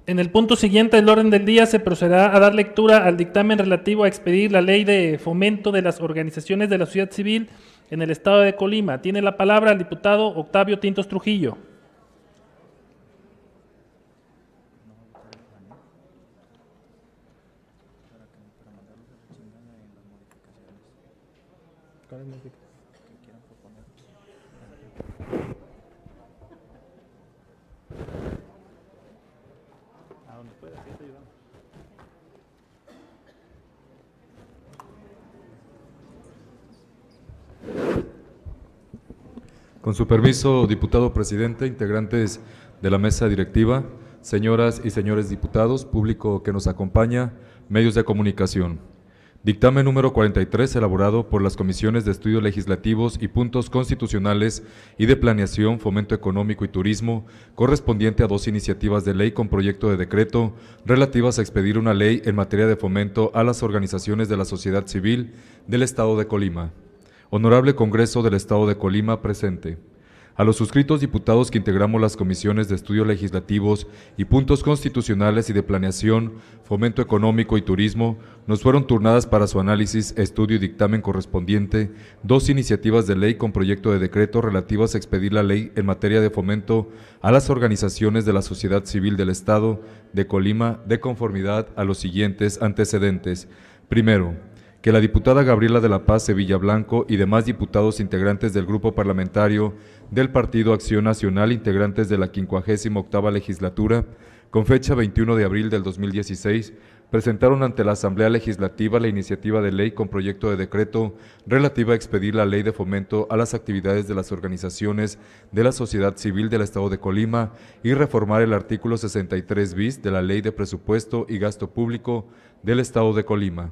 En el punto siguiente del orden del día se procederá a dar lectura al dictamen relativo a expedir la ley de fomento de las organizaciones de la sociedad civil en el estado de Colima. Tiene la palabra el diputado Octavio Tintos Trujillo. Con su permiso, diputado presidente, integrantes de la mesa directiva, señoras y señores diputados, público que nos acompaña, medios de comunicación. Dictamen número 43, elaborado por las Comisiones de Estudios Legislativos y Puntos Constitucionales y de Planeación, Fomento Económico y Turismo, correspondiente a 2 iniciativas de ley con proyecto de decreto relativas a expedir una ley en materia de fomento a las organizaciones de la sociedad civil del Estado de Colima. Honorable Congreso del Estado de Colima presente. A los suscritos diputados que integramos las comisiones de estudios legislativos y puntos constitucionales y de planeación, fomento económico y turismo, nos fueron turnadas para su análisis, estudio y dictamen correspondiente 2 iniciativas de ley con proyecto de decreto relativas a expedir la ley en materia de fomento a las organizaciones de la sociedad civil del Estado de Colima de conformidad a los siguientes antecedentes. Primero, que la diputada Gabriela de la Paz Sevilla Blanco y demás diputados integrantes del Grupo Parlamentario del Partido Acción Nacional, integrantes de la 58ª legislatura, con fecha 21 de abril del 2016, presentaron ante la Asamblea Legislativa la iniciativa de ley con proyecto de decreto relativa a expedir la ley de fomento a las actividades de las organizaciones de la sociedad civil del Estado de Colima y reformar el artículo 63 bis de la Ley de Presupuesto y Gasto Público del Estado de Colima.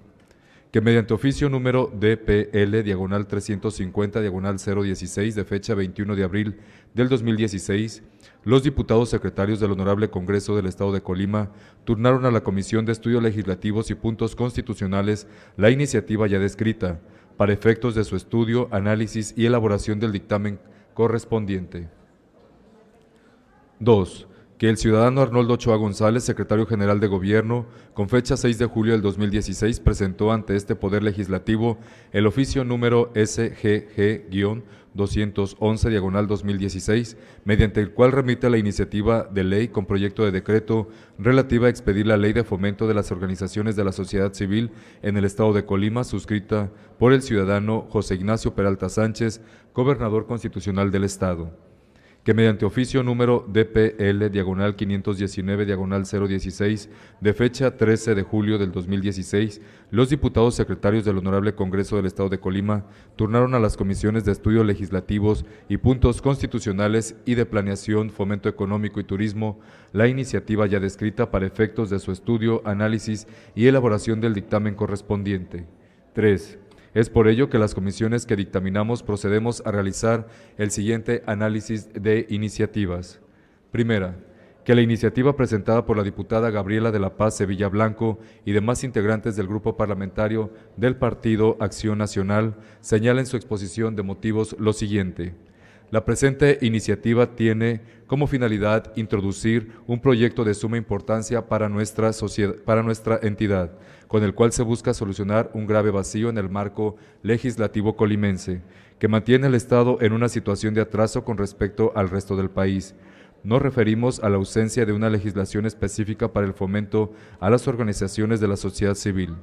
Que mediante oficio número DPL/350/016 de fecha 21 de abril del 2016, los diputados secretarios del Honorable Congreso del Estado de Colima turnaron a la Comisión de Estudios Legislativos y Puntos Constitucionales la iniciativa ya descrita, para efectos de su estudio, análisis y elaboración del dictamen correspondiente. 2. Que el ciudadano Arnoldo Ochoa González, secretario general de Gobierno, con fecha 6 de julio del 2016, presentó ante este Poder Legislativo el oficio número SGG-211/2016, mediante el cual remite la iniciativa de ley con proyecto de decreto relativa a expedir la Ley de Fomento de las Organizaciones de la Sociedad Civil en el Estado de Colima, suscrita por el ciudadano José Ignacio Peralta Sánchez, gobernador constitucional del Estado. Que mediante oficio número DPL/519/016 de fecha 13 de julio del 2016, los diputados secretarios del Honorable Congreso del Estado de Colima turnaron a las comisiones de estudios legislativos y puntos constitucionales y de planeación, fomento económico y turismo la iniciativa ya descrita para efectos de su estudio, análisis y elaboración del dictamen correspondiente. 3. Es por ello que las comisiones que dictaminamos procedemos a realizar el siguiente análisis de iniciativas. Primera, que la iniciativa presentada por la diputada Gabriela de la Paz Sevilla Blanco y demás integrantes del Grupo Parlamentario del Partido Acción Nacional señala en su exposición de motivos lo siguiente. La presente iniciativa tiene como finalidad introducir un proyecto de suma importancia para nuestra entidad, con el cual se busca solucionar un grave vacío en el marco legislativo colimense, que mantiene al Estado en una situación de atraso con respecto al resto del país. Nos referimos a la ausencia de una legislación específica para el fomento a las organizaciones de la sociedad civil.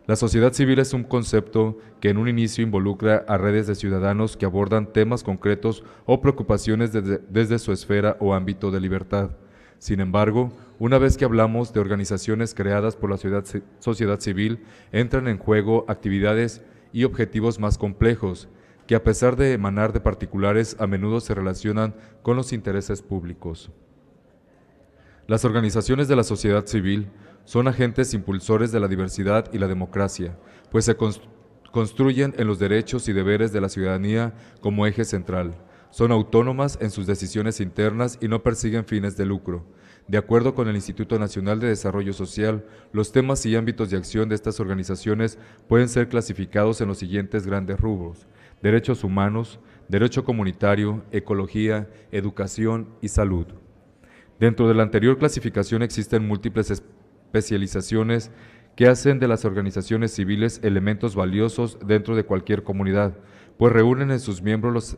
La sociedad civil es un concepto que en un inicio involucra a redes de ciudadanos que abordan temas concretos o preocupaciones desde su esfera o ámbito de libertad. Sin embargo, una vez que hablamos de organizaciones creadas por la sociedad civil, entran en juego actividades y objetivos más complejos, que a pesar de emanar de particulares, a menudo se relacionan con los intereses públicos. Las organizaciones de la sociedad civil son agentes impulsores de la diversidad y la democracia, pues se construyen en los derechos y deberes de la ciudadanía como eje central. Son autónomas en sus decisiones internas y no persiguen fines de lucro. De acuerdo con el Instituto Nacional de Desarrollo Social, los temas y ámbitos de acción de estas organizaciones pueden ser clasificados en los siguientes grandes rubros: derechos humanos, derecho comunitario, ecología, educación y salud. Dentro de la anterior clasificación existen múltiples especializaciones que hacen de las organizaciones civiles elementos valiosos dentro de cualquier comunidad, pues reúnen en sus miembros las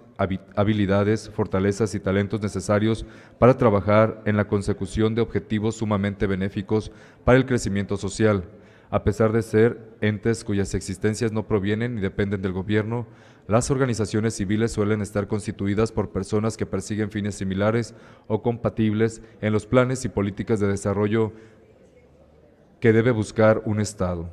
habilidades, fortalezas y talentos necesarios para trabajar en la consecución de objetivos sumamente benéficos para el crecimiento social. A pesar de ser entes cuyas existencias no provienen ni dependen del gobierno, las organizaciones civiles suelen estar constituidas por personas que persiguen fines similares o compatibles en los planes y políticas de desarrollo que debe buscar un Estado.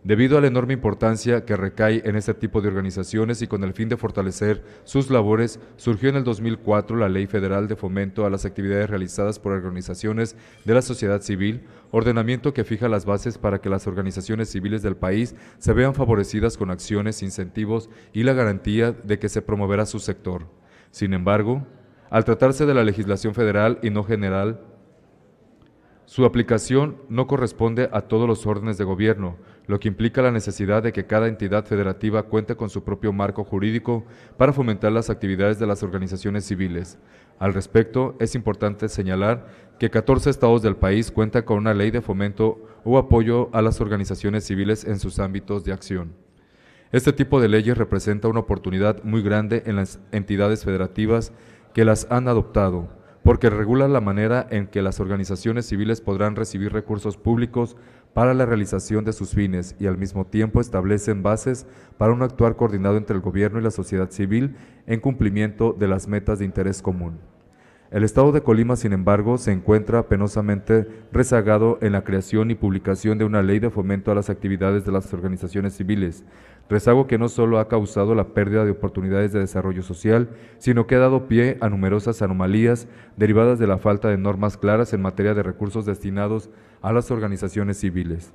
Debido a la enorme importancia que recae en este tipo de organizaciones y con el fin de fortalecer sus labores, surgió en el 2004 la Ley Federal de Fomento a las Actividades Realizadas por Organizaciones de la Sociedad Civil, ordenamiento que fija las bases para que las organizaciones civiles del país se vean favorecidas con acciones, incentivos y la garantía de que se promoverá su sector. Sin embargo, al tratarse de la legislación federal y no general, su aplicación no corresponde a todos los órdenes de gobierno, lo que implica la necesidad de que cada entidad federativa cuente con su propio marco jurídico para fomentar las actividades de las organizaciones civiles. Al respecto, es importante señalar que 14 estados del país cuentan con una ley de fomento o apoyo a las organizaciones civiles en sus ámbitos de acción. Este tipo de leyes representa una oportunidad muy grande en las entidades federativas que las han adoptado, porque regula la manera en que las organizaciones civiles podrán recibir recursos públicos para la realización de sus fines y al mismo tiempo establecen bases para un actuar coordinado entre el gobierno y la sociedad civil en cumplimiento de las metas de interés común. El Estado de Colima, sin embargo, se encuentra penosamente rezagado en la creación y publicación de una ley de fomento a las actividades de las organizaciones civiles, rezago que no solo ha causado la pérdida de oportunidades de desarrollo social, sino que ha dado pie a numerosas anomalías derivadas de la falta de normas claras en materia de recursos destinados a las organizaciones civiles.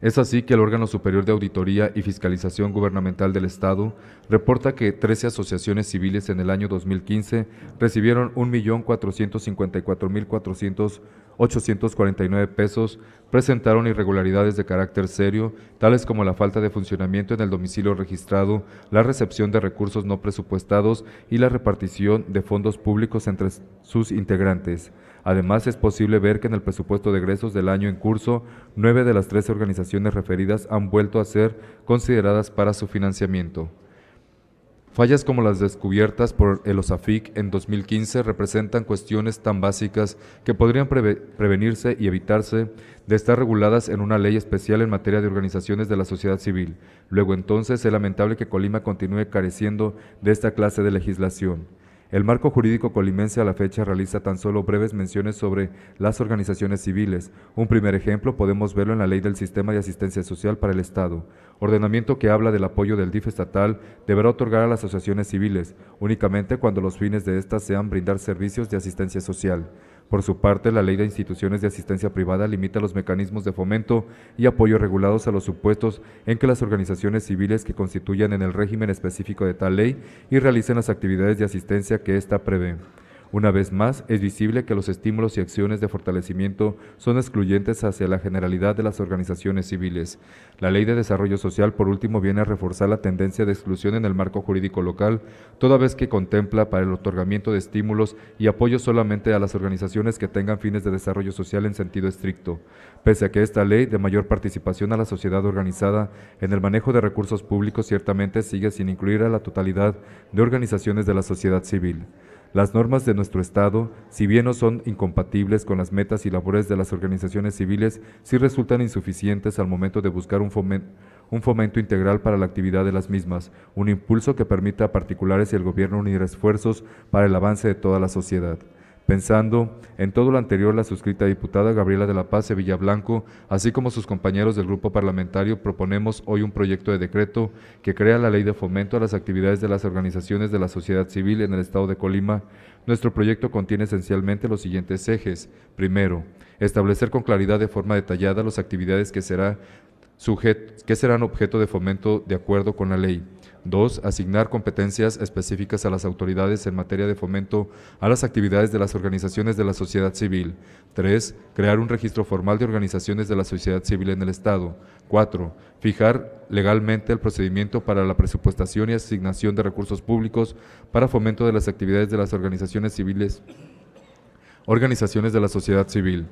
Es así que el órgano superior de auditoría y fiscalización gubernamental del Estado reporta que 13 asociaciones civiles en el año 2015 recibieron 1.454.849 pesos, presentaron irregularidades de carácter serio, tales como la falta de funcionamiento en el domicilio registrado, la recepción de recursos no presupuestados y la repartición de fondos públicos entre sus integrantes. Además, es posible ver que en el presupuesto de egresos del año en curso, 9 de las 13 organizaciones referidas han vuelto a ser consideradas para su financiamiento. Fallas como las descubiertas por el OSAFIC en 2015 representan cuestiones tan básicas que podrían prevenirse y evitarse de estar reguladas en una ley especial en materia de organizaciones de la sociedad civil. Luego entonces es lamentable que Colima continúe careciendo de esta clase de legislación. El marco jurídico colimense a la fecha realiza tan solo breves menciones sobre las organizaciones civiles. Un primer ejemplo podemos verlo en la Ley del Sistema de Asistencia Social para el Estado, ordenamiento que habla del apoyo del DIF estatal deberá otorgar a las asociaciones civiles, únicamente cuando los fines de estas sean brindar servicios de asistencia social. Por su parte, la Ley de Instituciones de Asistencia Privada limita los mecanismos de fomento y apoyo regulados a los supuestos en que las organizaciones civiles que constituyan en el régimen específico de tal ley y realicen las actividades de asistencia que ésta prevé. Una vez más, es visible que los estímulos y acciones de fortalecimiento son excluyentes hacia la generalidad de las organizaciones civiles. La Ley de Desarrollo Social, por último, viene a reforzar la tendencia de exclusión en el marco jurídico local, toda vez que contempla para el otorgamiento de estímulos y apoyo solamente a las organizaciones que tengan fines de desarrollo social en sentido estricto, pese a que esta ley de mayor participación a la sociedad organizada en el manejo de recursos públicos ciertamente sigue sin incluir a la totalidad de organizaciones de la sociedad civil. Las normas de nuestro Estado, si bien no son incompatibles con las metas y labores de las organizaciones civiles, sí resultan insuficientes al momento de buscar un fomento integral para la actividad de las mismas, un impulso que permita a particulares y al gobierno unir esfuerzos para el avance de toda la sociedad. Pensando en todo lo anterior, la suscrita diputada Gabriela de la Paz Sevilla Blanco, así como sus compañeros del grupo parlamentario, proponemos hoy un proyecto de decreto que crea la Ley de Fomento a las actividades de las organizaciones de la sociedad civil en el Estado de Colima. Nuestro proyecto contiene esencialmente los siguientes ejes. Primero, establecer con claridad de forma detallada las actividades que serán objeto de fomento de acuerdo con la ley. 2. Asignar competencias específicas a las autoridades en materia de fomento a las actividades de las organizaciones de la sociedad civil. 3. Crear un registro formal de organizaciones de la sociedad civil en el Estado. 4. Fijar legalmente el procedimiento para la presupuestación y asignación de recursos públicos para fomento de las actividades de las organizaciones civiles Organizaciones de la sociedad civil.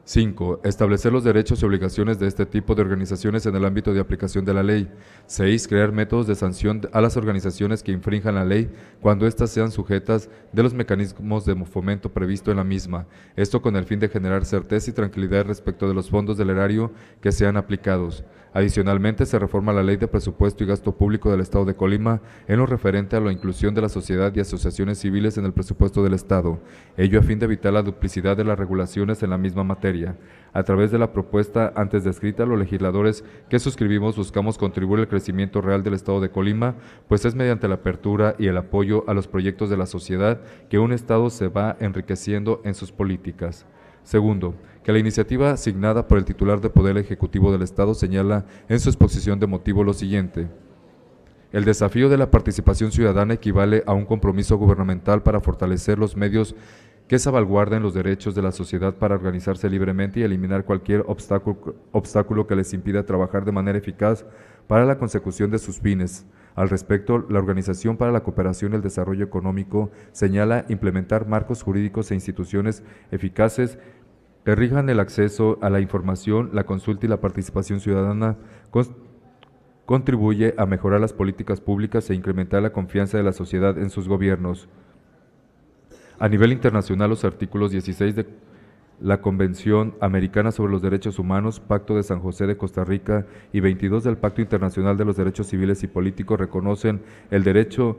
5. Establecer los derechos y obligaciones de este tipo de organizaciones en el ámbito de aplicación de la ley. 6. Crear métodos de sanción a las organizaciones que infrinjan la ley cuando éstas sean sujetas de los mecanismos de fomento previsto en la misma. Esto con el fin de generar certeza y tranquilidad respecto de los fondos del erario que sean aplicados. Adicionalmente, se reforma la Ley de Presupuesto y Gasto Público del Estado de Colima en lo referente a la inclusión de la sociedad y asociaciones civiles en el presupuesto del Estado, ello a fin de evitar la duplicidad de las regulaciones en la misma materia. A través de la propuesta antes descrita, los legisladores que suscribimos buscamos contribuir al crecimiento real del Estado de Colima, pues es mediante la apertura y el apoyo a los proyectos de la sociedad que un Estado se va enriqueciendo en sus políticas. Segundo, que la iniciativa asignada por el titular de Poder Ejecutivo del Estado señala en su exposición de motivo lo siguiente: el desafío de la participación ciudadana equivale a un compromiso gubernamental para fortalecer los medios que salvaguarden los derechos de la sociedad para organizarse libremente y eliminar cualquier obstáculo que les impida trabajar de manera eficaz para la consecución de sus fines. Al respecto, la Organización para la Cooperación y el Desarrollo Económico señala implementar marcos jurídicos e instituciones eficaces que rijan el acceso a la información, la consulta y la participación ciudadana, contribuye a mejorar las políticas públicas e incrementar la confianza de la sociedad en sus gobiernos. A nivel internacional, los artículos 16 de la Convención Americana sobre los Derechos Humanos, Pacto de San José de Costa Rica y 22 del Pacto Internacional de los Derechos Civiles y Políticos reconocen el derecho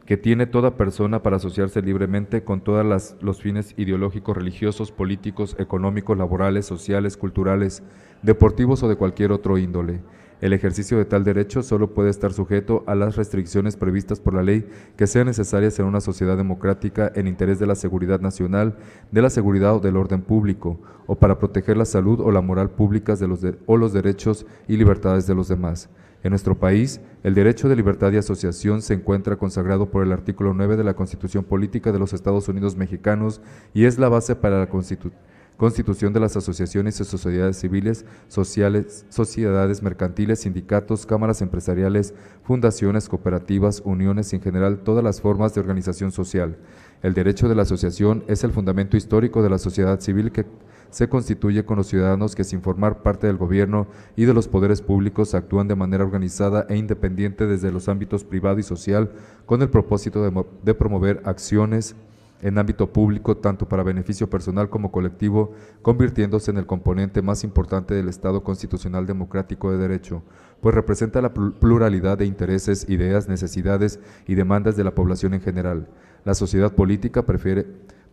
que tiene toda persona para asociarse libremente con todos los fines ideológicos, religiosos, políticos, económicos, laborales, sociales, culturales, deportivos o de cualquier otro índole. El ejercicio de tal derecho solo puede estar sujeto a las restricciones previstas por la ley que sean necesarias en una sociedad democrática en interés de la seguridad nacional, de la seguridad o del orden público, o para proteger la salud o la moral públicas o los derechos y libertades de los demás. En nuestro país, el derecho de libertad y asociación se encuentra consagrado por el artículo 9 de la Constitución Política de los Estados Unidos Mexicanos y es la base para la constitución de las asociaciones y sociedades civiles, sociales, sociedades mercantiles, sindicatos, cámaras empresariales, fundaciones, cooperativas, uniones y en general todas las formas de organización social. El derecho de la asociación es el fundamento histórico de la sociedad civil que se constituye con los ciudadanos que sin formar parte del gobierno y de los poderes públicos actúan de manera organizada e independiente desde los ámbitos privado y social con el propósito de promover acciones en ámbito público tanto para beneficio personal como colectivo, convirtiéndose en el componente más importante del Estado constitucional democrático de derecho, pues representa la pluralidad de intereses, ideas, necesidades y demandas de la población en general. La sociedad política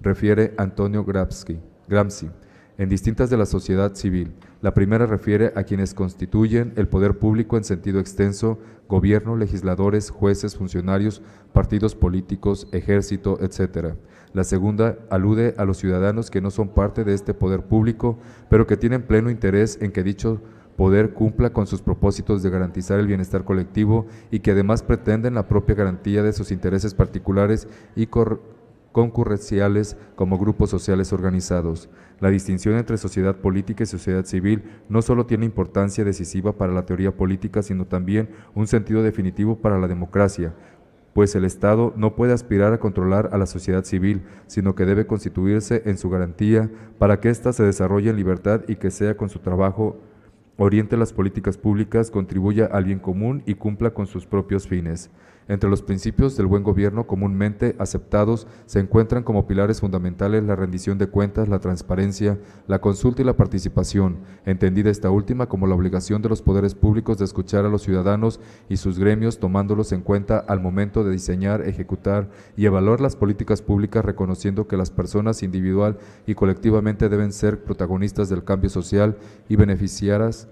refiere Antonio Gramsci, en distintas de la sociedad civil. La primera refiere a quienes constituyen el poder público en sentido extenso, gobierno, legisladores, jueces, funcionarios, partidos políticos, ejército, etc. La segunda alude a los ciudadanos que no son parte de este poder público, pero que tienen pleno interés en que dicho poder cumpla con sus propósitos de garantizar el bienestar colectivo y que además pretenden la propia garantía de sus intereses particulares y concurrenciales como grupos sociales organizados. La distinción entre sociedad política y sociedad civil no solo tiene importancia decisiva para la teoría política, sino también un sentido definitivo para la democracia, pues el Estado no puede aspirar a controlar a la sociedad civil, sino que debe constituirse en su garantía para que ésta se desarrolle en libertad y que sea con su trabajo oriente las políticas públicas, contribuya al bien común y cumpla con sus propios fines. Entre los principios del buen gobierno comúnmente aceptados se encuentran como pilares fundamentales la rendición de cuentas, la transparencia, la consulta y la participación, entendida esta última como la obligación de los poderes públicos de escuchar a los ciudadanos y sus gremios, tomándolos en cuenta al momento de diseñar, ejecutar y evaluar las políticas públicas, reconociendo que las personas individual y colectivamente deben ser protagonistas del cambio social y beneficiarias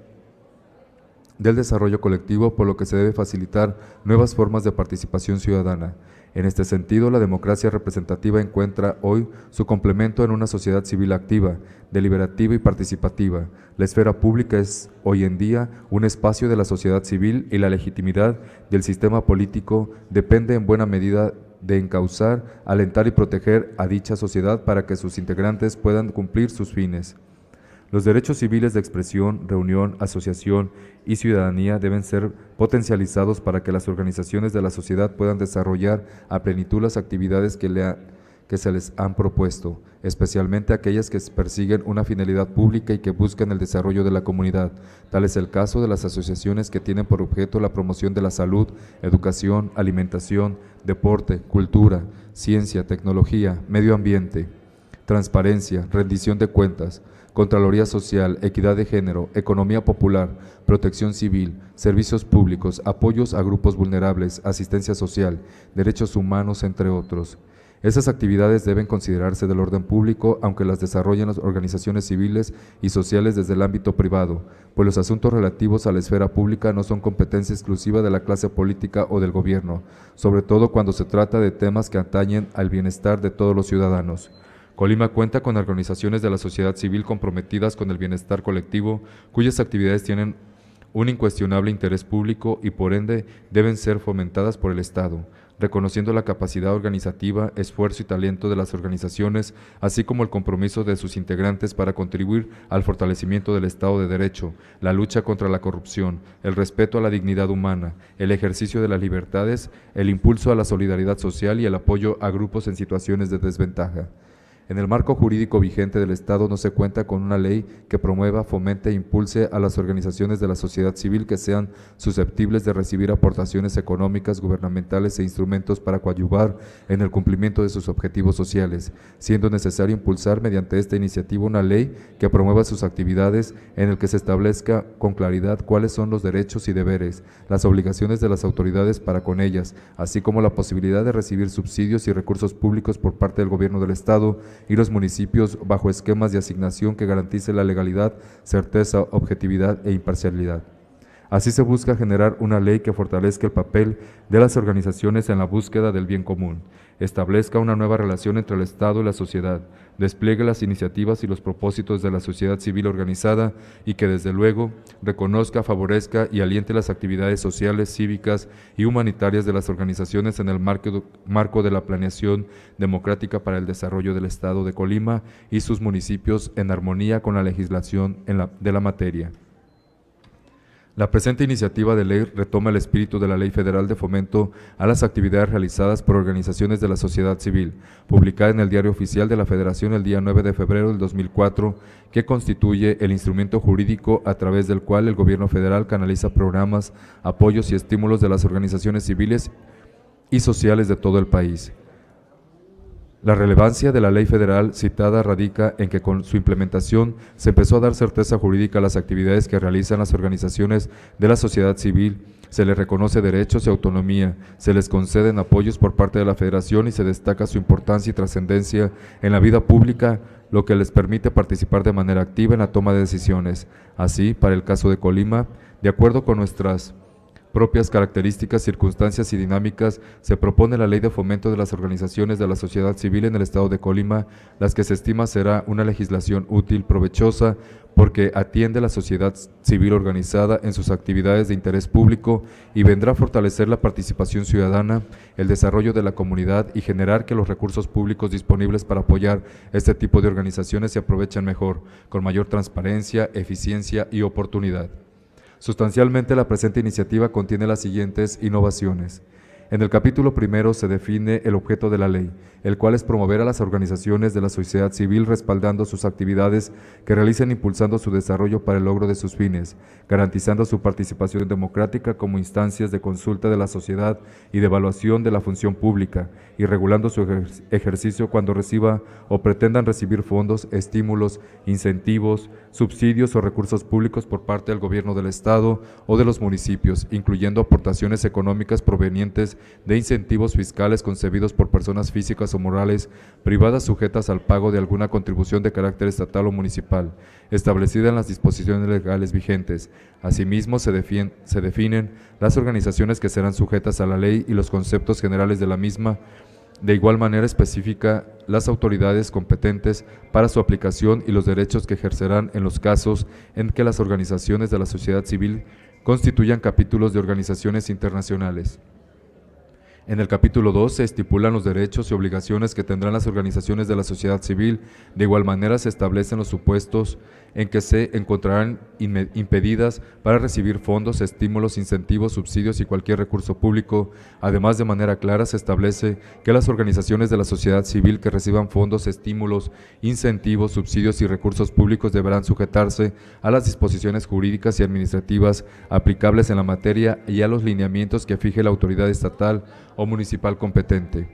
del desarrollo colectivo, por lo que se debe facilitar nuevas formas de participación ciudadana. En este sentido, la democracia representativa encuentra hoy su complemento en una sociedad civil activa, deliberativa y participativa. La esfera pública es hoy en día un espacio de la sociedad civil y la legitimidad del sistema político depende en buena medida de encauzar, alentar y proteger a dicha sociedad para que sus integrantes puedan cumplir sus fines. Los derechos civiles de expresión, reunión, asociación y ciudadanía deben ser potencializados para que las organizaciones de la sociedad puedan desarrollar a plenitud las actividades que que se les han propuesto, especialmente aquellas que persiguen una finalidad pública y que buscan el desarrollo de la comunidad. Tal es el caso de las asociaciones que tienen por objeto la promoción de la salud, educación, alimentación, deporte, cultura, ciencia, tecnología, medio ambiente, transparencia, rendición de cuentas, Contraloría Social, equidad de género, economía popular, protección civil, servicios públicos, apoyos a grupos vulnerables, asistencia social, derechos humanos, entre otros. Esas actividades deben considerarse del orden público, aunque las desarrollen las organizaciones civiles y sociales desde el ámbito privado, pues los asuntos relativos a la esfera pública no son competencia exclusiva de la clase política o del gobierno, sobre todo cuando se trata de temas que atañen al bienestar de todos los ciudadanos. Colima cuenta con organizaciones de la sociedad civil comprometidas con el bienestar colectivo, cuyas actividades tienen un incuestionable interés público y por ende deben ser fomentadas por el Estado, reconociendo la capacidad organizativa, esfuerzo y talento de las organizaciones, así como el compromiso de sus integrantes para contribuir al fortalecimiento del Estado de Derecho, la lucha contra la corrupción, el respeto a la dignidad humana, el ejercicio de las libertades, el impulso a la solidaridad social y el apoyo a grupos en situaciones de desventaja. En el marco jurídico vigente del Estado no se cuenta con una ley que promueva, fomente e impulse a las organizaciones de la sociedad civil que sean susceptibles de recibir aportaciones económicas, gubernamentales e instrumentos para coadyuvar en el cumplimiento de sus objetivos sociales, siendo necesario impulsar mediante esta iniciativa una ley que promueva sus actividades en el que se establezca con claridad cuáles son los derechos y deberes, las obligaciones de las autoridades para con ellas, así como la posibilidad de recibir subsidios y recursos públicos por parte del Gobierno del Estado y los municipios bajo esquemas de asignación que garantice la legalidad, certeza, objetividad e imparcialidad. Así se busca generar una ley que fortalezca el papel de las organizaciones en la búsqueda del bien común, establezca una nueva relación entre el Estado y la sociedad, despliegue las iniciativas y los propósitos de la sociedad civil organizada y que desde luego reconozca, favorezca y aliente las actividades sociales, cívicas y humanitarias de las organizaciones en el marco de la planeación democrática para el desarrollo del Estado de Colima y sus municipios en armonía con la legislación de la materia. La presente iniciativa de ley retoma el espíritu de la Ley Federal de Fomento a las actividades realizadas por organizaciones de la sociedad civil, publicada en el Diario Oficial de la Federación el día 9 de febrero del 2004, que constituye el instrumento jurídico a través del cual el Gobierno federal canaliza programas, apoyos y estímulos de las organizaciones civiles y sociales de todo el país. La relevancia de la ley federal citada radica en que con su implementación se empezó a dar certeza jurídica a las actividades que realizan las organizaciones de la sociedad civil, se les reconoce derechos y autonomía, se les conceden apoyos por parte de la Federación y se destaca su importancia y trascendencia en la vida pública, lo que les permite participar de manera activa en la toma de decisiones. Así, para el caso de Colima, de acuerdo con nuestras propias características, circunstancias y dinámicas, se propone la Ley de Fomento de las Organizaciones de la Sociedad Civil en el Estado de Colima, las que se estima será una legislación útil, provechosa, porque atiende a la sociedad civil organizada en sus actividades de interés público y vendrá a fortalecer la participación ciudadana, el desarrollo de la comunidad y generar que los recursos públicos disponibles para apoyar este tipo de organizaciones se aprovechen mejor, con mayor transparencia, eficiencia y oportunidad. Sustancialmente, la presente iniciativa contiene las siguientes innovaciones. En el capítulo primero se define el objeto de la ley, el cual es promover a las organizaciones de la sociedad civil respaldando sus actividades que realicen impulsando su desarrollo para el logro de sus fines, garantizando su participación democrática como instancias de consulta de la sociedad y de evaluación de la función pública, y regulando su ejercicio cuando reciba o pretendan recibir fondos, estímulos, incentivos, subsidios o recursos públicos por parte del Gobierno del Estado o de los municipios, incluyendo aportaciones económicas provenientes de incentivos fiscales concebidos por personas físicas o morales privadas sujetas al pago de alguna contribución de carácter estatal o municipal, establecida en las disposiciones legales vigentes. Asimismo, se definen las organizaciones que serán sujetas a la ley y los conceptos generales de la misma. De igual manera especifica las autoridades competentes para su aplicación y los derechos que ejercerán en los casos en que las organizaciones de la sociedad civil constituyan capítulos de organizaciones internacionales. En el capítulo 2 se estipulan los derechos y obligaciones que tendrán las organizaciones de la sociedad civil. De igual manera se establecen los supuestos en que se encontrarán impedidas para recibir fondos, estímulos, incentivos, subsidios y cualquier recurso público. Además, de manera clara se establece que las organizaciones de la sociedad civil que reciban fondos, estímulos, incentivos, subsidios y recursos públicos deberán sujetarse a las disposiciones jurídicas y administrativas aplicables en la materia y a los lineamientos que fije la autoridad estatal o municipal competente.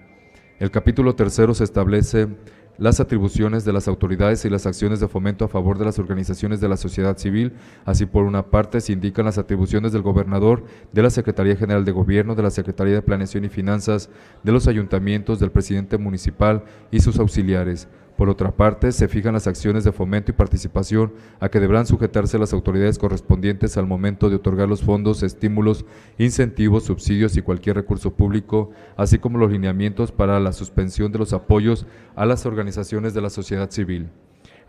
El capítulo tercero se establece las atribuciones de las autoridades y las acciones de fomento a favor de las organizaciones de la sociedad civil. Así, por una parte, se indican las atribuciones del gobernador, de la Secretaría General de Gobierno, de la Secretaría de Planeación y Finanzas, de los ayuntamientos, del presidente municipal y sus auxiliares. Por otra parte, se fijan las acciones de fomento y participación a que deberán sujetarse las autoridades correspondientes al momento de otorgar los fondos, estímulos, incentivos, subsidios y cualquier recurso público, así como los lineamientos para la suspensión de los apoyos a las organizaciones de la sociedad civil.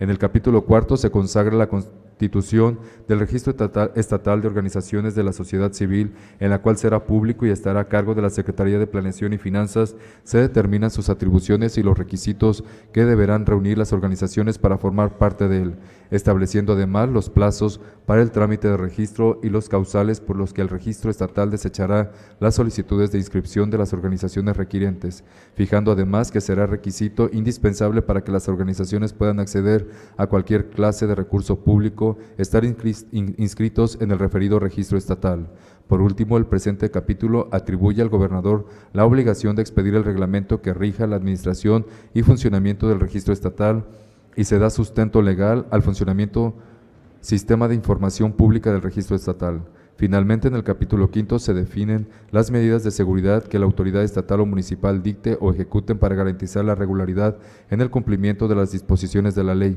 En el capítulo cuarto se consagra la constitución del Registro Estatal de Organizaciones de la Sociedad Civil, en la cual será público y estará a cargo de la Secretaría de Planeación y Finanzas. Se determinan sus atribuciones y los requisitos que deberán reunir las organizaciones para formar parte de él, estableciendo además los plazos para el trámite de registro y los causales por los que el Registro Estatal desechará las solicitudes de inscripción de las organizaciones requirientes, fijando además que será requisito indispensable para que las organizaciones puedan acceder a cualquier clase de recurso público estar inscritos en el referido registro estatal. Por último, el presente capítulo atribuye al gobernador la obligación de expedir el reglamento que rija la administración y funcionamiento del registro estatal y se da sustento legal al funcionamiento sistema de información pública del registro estatal. Finalmente, en el capítulo quinto se definen las medidas de seguridad que la autoridad estatal o municipal dicte o ejecuten para garantizar la regularidad en el cumplimiento de las disposiciones de la ley,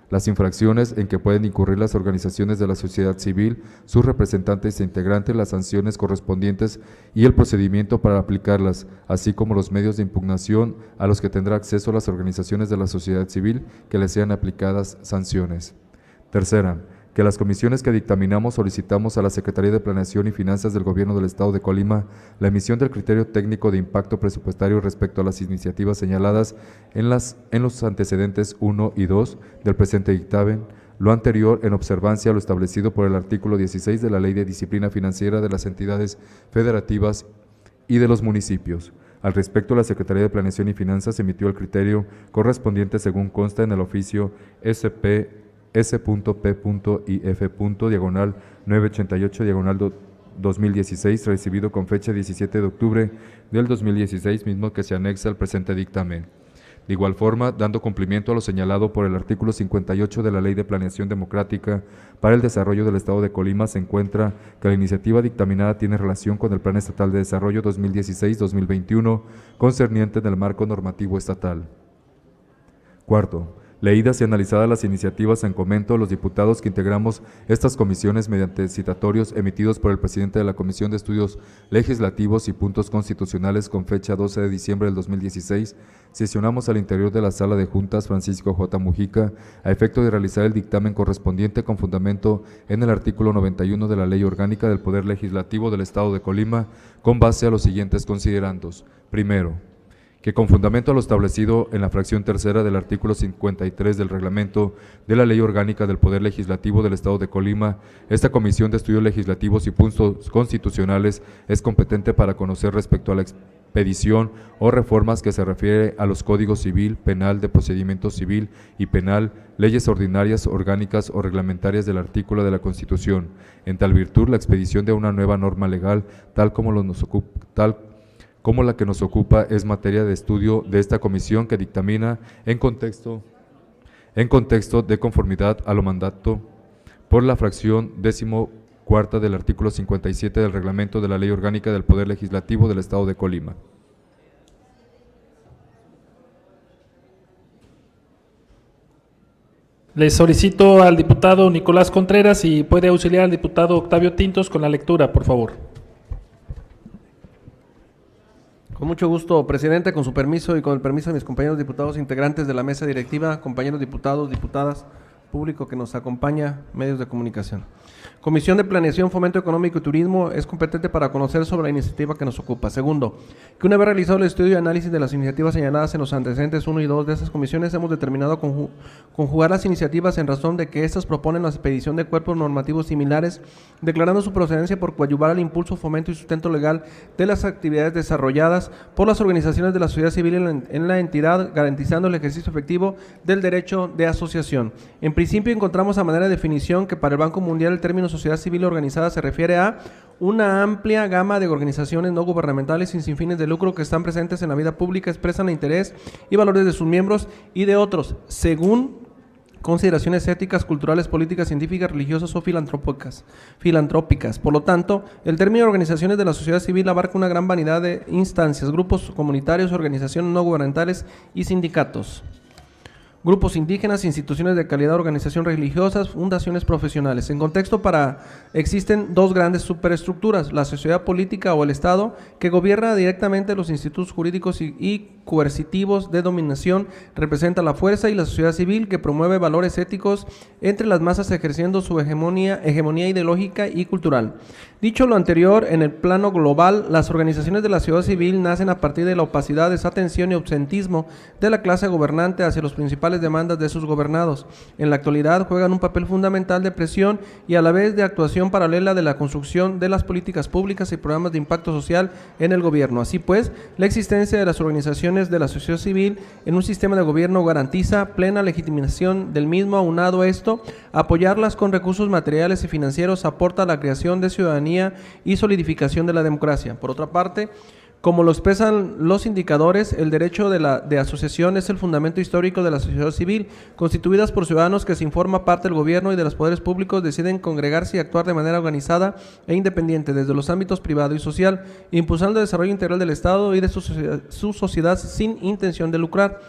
las infracciones en que pueden incurrir las organizaciones de la sociedad civil, sus representantes e integrantes, las sanciones correspondientes y el procedimiento para aplicarlas, así como los medios de impugnación a los que tendrá acceso las organizaciones de la sociedad civil que les sean aplicadas sanciones. Tercera, que las comisiones que dictaminamos solicitamos a la Secretaría de Planeación y Finanzas del Gobierno del Estado de Colima la emisión del criterio técnico de impacto presupuestario respecto a las iniciativas señaladas en los antecedentes 1 y 2 del presente dictamen, lo anterior en observancia a lo establecido por el artículo 16 de la Ley de Disciplina Financiera de las entidades federativas y de los municipios. Al respecto, la Secretaría de Planeación y Finanzas emitió el criterio correspondiente según consta en el oficio SP S.P.F.IF.988/2016, recibido con fecha 17 de octubre del 2016, mismo que se anexa al presente dictamen. De igual forma, dando cumplimiento a lo señalado por el artículo 58 de la Ley de Planeación Democrática para el Desarrollo del Estado de Colima, se encuentra que la iniciativa dictaminada tiene relación con el Plan Estatal de Desarrollo 2016-2021, concerniente en el marco normativo estatal. Cuarto, leídas y analizadas las iniciativas en comento, los diputados que integramos estas comisiones mediante citatorios emitidos por el presidente de la Comisión de Estudios Legislativos y Puntos Constitucionales con fecha 12 de diciembre del 2016, sesionamos al interior de la Sala de Juntas Francisco J. Mujica a efecto de realizar el dictamen correspondiente con fundamento en el artículo 91 de la Ley Orgánica del Poder Legislativo del Estado de Colima, con base a los siguientes considerandos. Primero, que con fundamento a lo establecido en la fracción tercera del artículo 53 del reglamento de la Ley Orgánica del Poder Legislativo del Estado de Colima, esta Comisión de Estudios Legislativos y Puntos Constitucionales es competente para conocer respecto a la expedición o reformas que se refiere a los códigos civil, penal, de procedimiento civil y penal, leyes ordinarias, orgánicas o reglamentarias del artículo de la Constitución. En tal virtud, la expedición de una nueva norma legal, tal como la que nos ocupa, es materia de estudio de esta comisión que dictamina en contexto de conformidad a lo mandato por la fracción 14ª del artículo 57 del reglamento de la Ley Orgánica del Poder Legislativo del Estado de Colima. Le solicito al diputado Nicolás Contreras si puede auxiliar al diputado Octavio Tintos con la lectura, por favor. Con mucho gusto, presidente, con su permiso y con el permiso de mis compañeros diputados integrantes de la mesa directiva, compañeros diputados, diputadas, público que nos acompaña, medios de comunicación. Comisión de Planeación, Fomento Económico y Turismo es competente para conocer sobre la iniciativa que nos ocupa. Segundo, que una vez realizado el estudio y análisis de las iniciativas señaladas en los antecedentes 1 y 2 de estas comisiones, hemos determinado conjugar las iniciativas en razón de que éstas proponen la expedición de cuerpos normativos similares, declarando su procedencia por coadyuvar al impulso, fomento y sustento legal de las actividades desarrolladas por las organizaciones de la sociedad civil en la entidad, garantizando el ejercicio efectivo del derecho de asociación. En principio, encontramos a manera de definición que para el Banco Mundial el término sociedad civil organizada se refiere a una amplia gama de organizaciones no gubernamentales y sin fines de lucro que están presentes en la vida pública, expresan el interés y valores de sus miembros y de otros, según consideraciones éticas, culturales, políticas, científicas, religiosas o filantrópicas. Por lo tanto, el término organizaciones de la sociedad civil abarca una gran variedad de instancias, grupos comunitarios, organizaciones no gubernamentales y sindicatos, grupos indígenas, instituciones de calidad, organizaciones religiosas, fundaciones profesionales. En contexto existen dos grandes superestructuras, la sociedad política o el Estado, que gobierna directamente los institutos jurídicos y coercitivos de dominación, representa la fuerza, y la sociedad civil, que promueve valores éticos entre las masas ejerciendo su hegemonía ideológica y cultural. Dicho lo anterior, en el plano global, las organizaciones de la sociedad civil nacen a partir de la opacidad, desatención y ausentismo de la clase gobernante hacia los principales demandas de sus gobernados. En la actualidad juegan un papel fundamental de presión y a la vez de actuación paralela de la construcción de las políticas públicas y programas de impacto social en el gobierno. Así pues, la existencia de las organizaciones de la sociedad civil en un sistema de gobierno garantiza plena legitimación del mismo. Aunado a esto, apoyarlas con recursos materiales y financieros aporta a la creación de ciudadanía y solidificación de la democracia. Por otra parte, como lo expresan los indicadores, el derecho de asociación es el fundamento histórico de la sociedad civil, constituidas por ciudadanos que sin forma parte del gobierno y de los poderes públicos deciden congregarse y actuar de manera organizada e independiente desde los ámbitos privado y social, impulsando el desarrollo integral del Estado y de su sociedad sin intención de lucrar.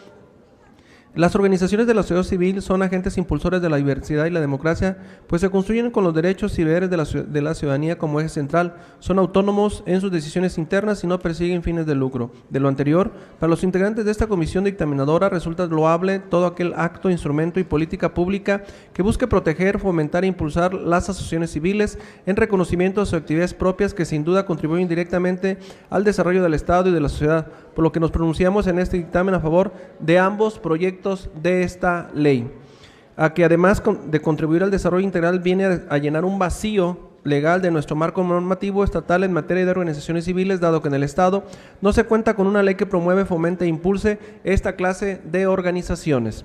Las organizaciones de la sociedad civil son agentes impulsores de la diversidad y la democracia, pues se construyen con los derechos y deberes de la ciudadanía como eje central, son autónomos en sus decisiones internas y no persiguen fines de lucro. De lo anterior, para los integrantes de esta comisión dictaminadora resulta loable todo aquel acto, instrumento y política pública que busque proteger, fomentar e impulsar las asociaciones civiles en reconocimiento de sus actividades propias, que sin duda contribuyen directamente al desarrollo del Estado y de la sociedad, por lo que nos pronunciamos en este dictamen a favor de ambos proyectos de esta ley, a que además de contribuir al desarrollo integral viene a llenar un vacío legal de nuestro marco normativo estatal en materia de organizaciones civiles, dado que en el Estado no se cuenta con una ley que promueve, fomente e impulse esta clase de organizaciones.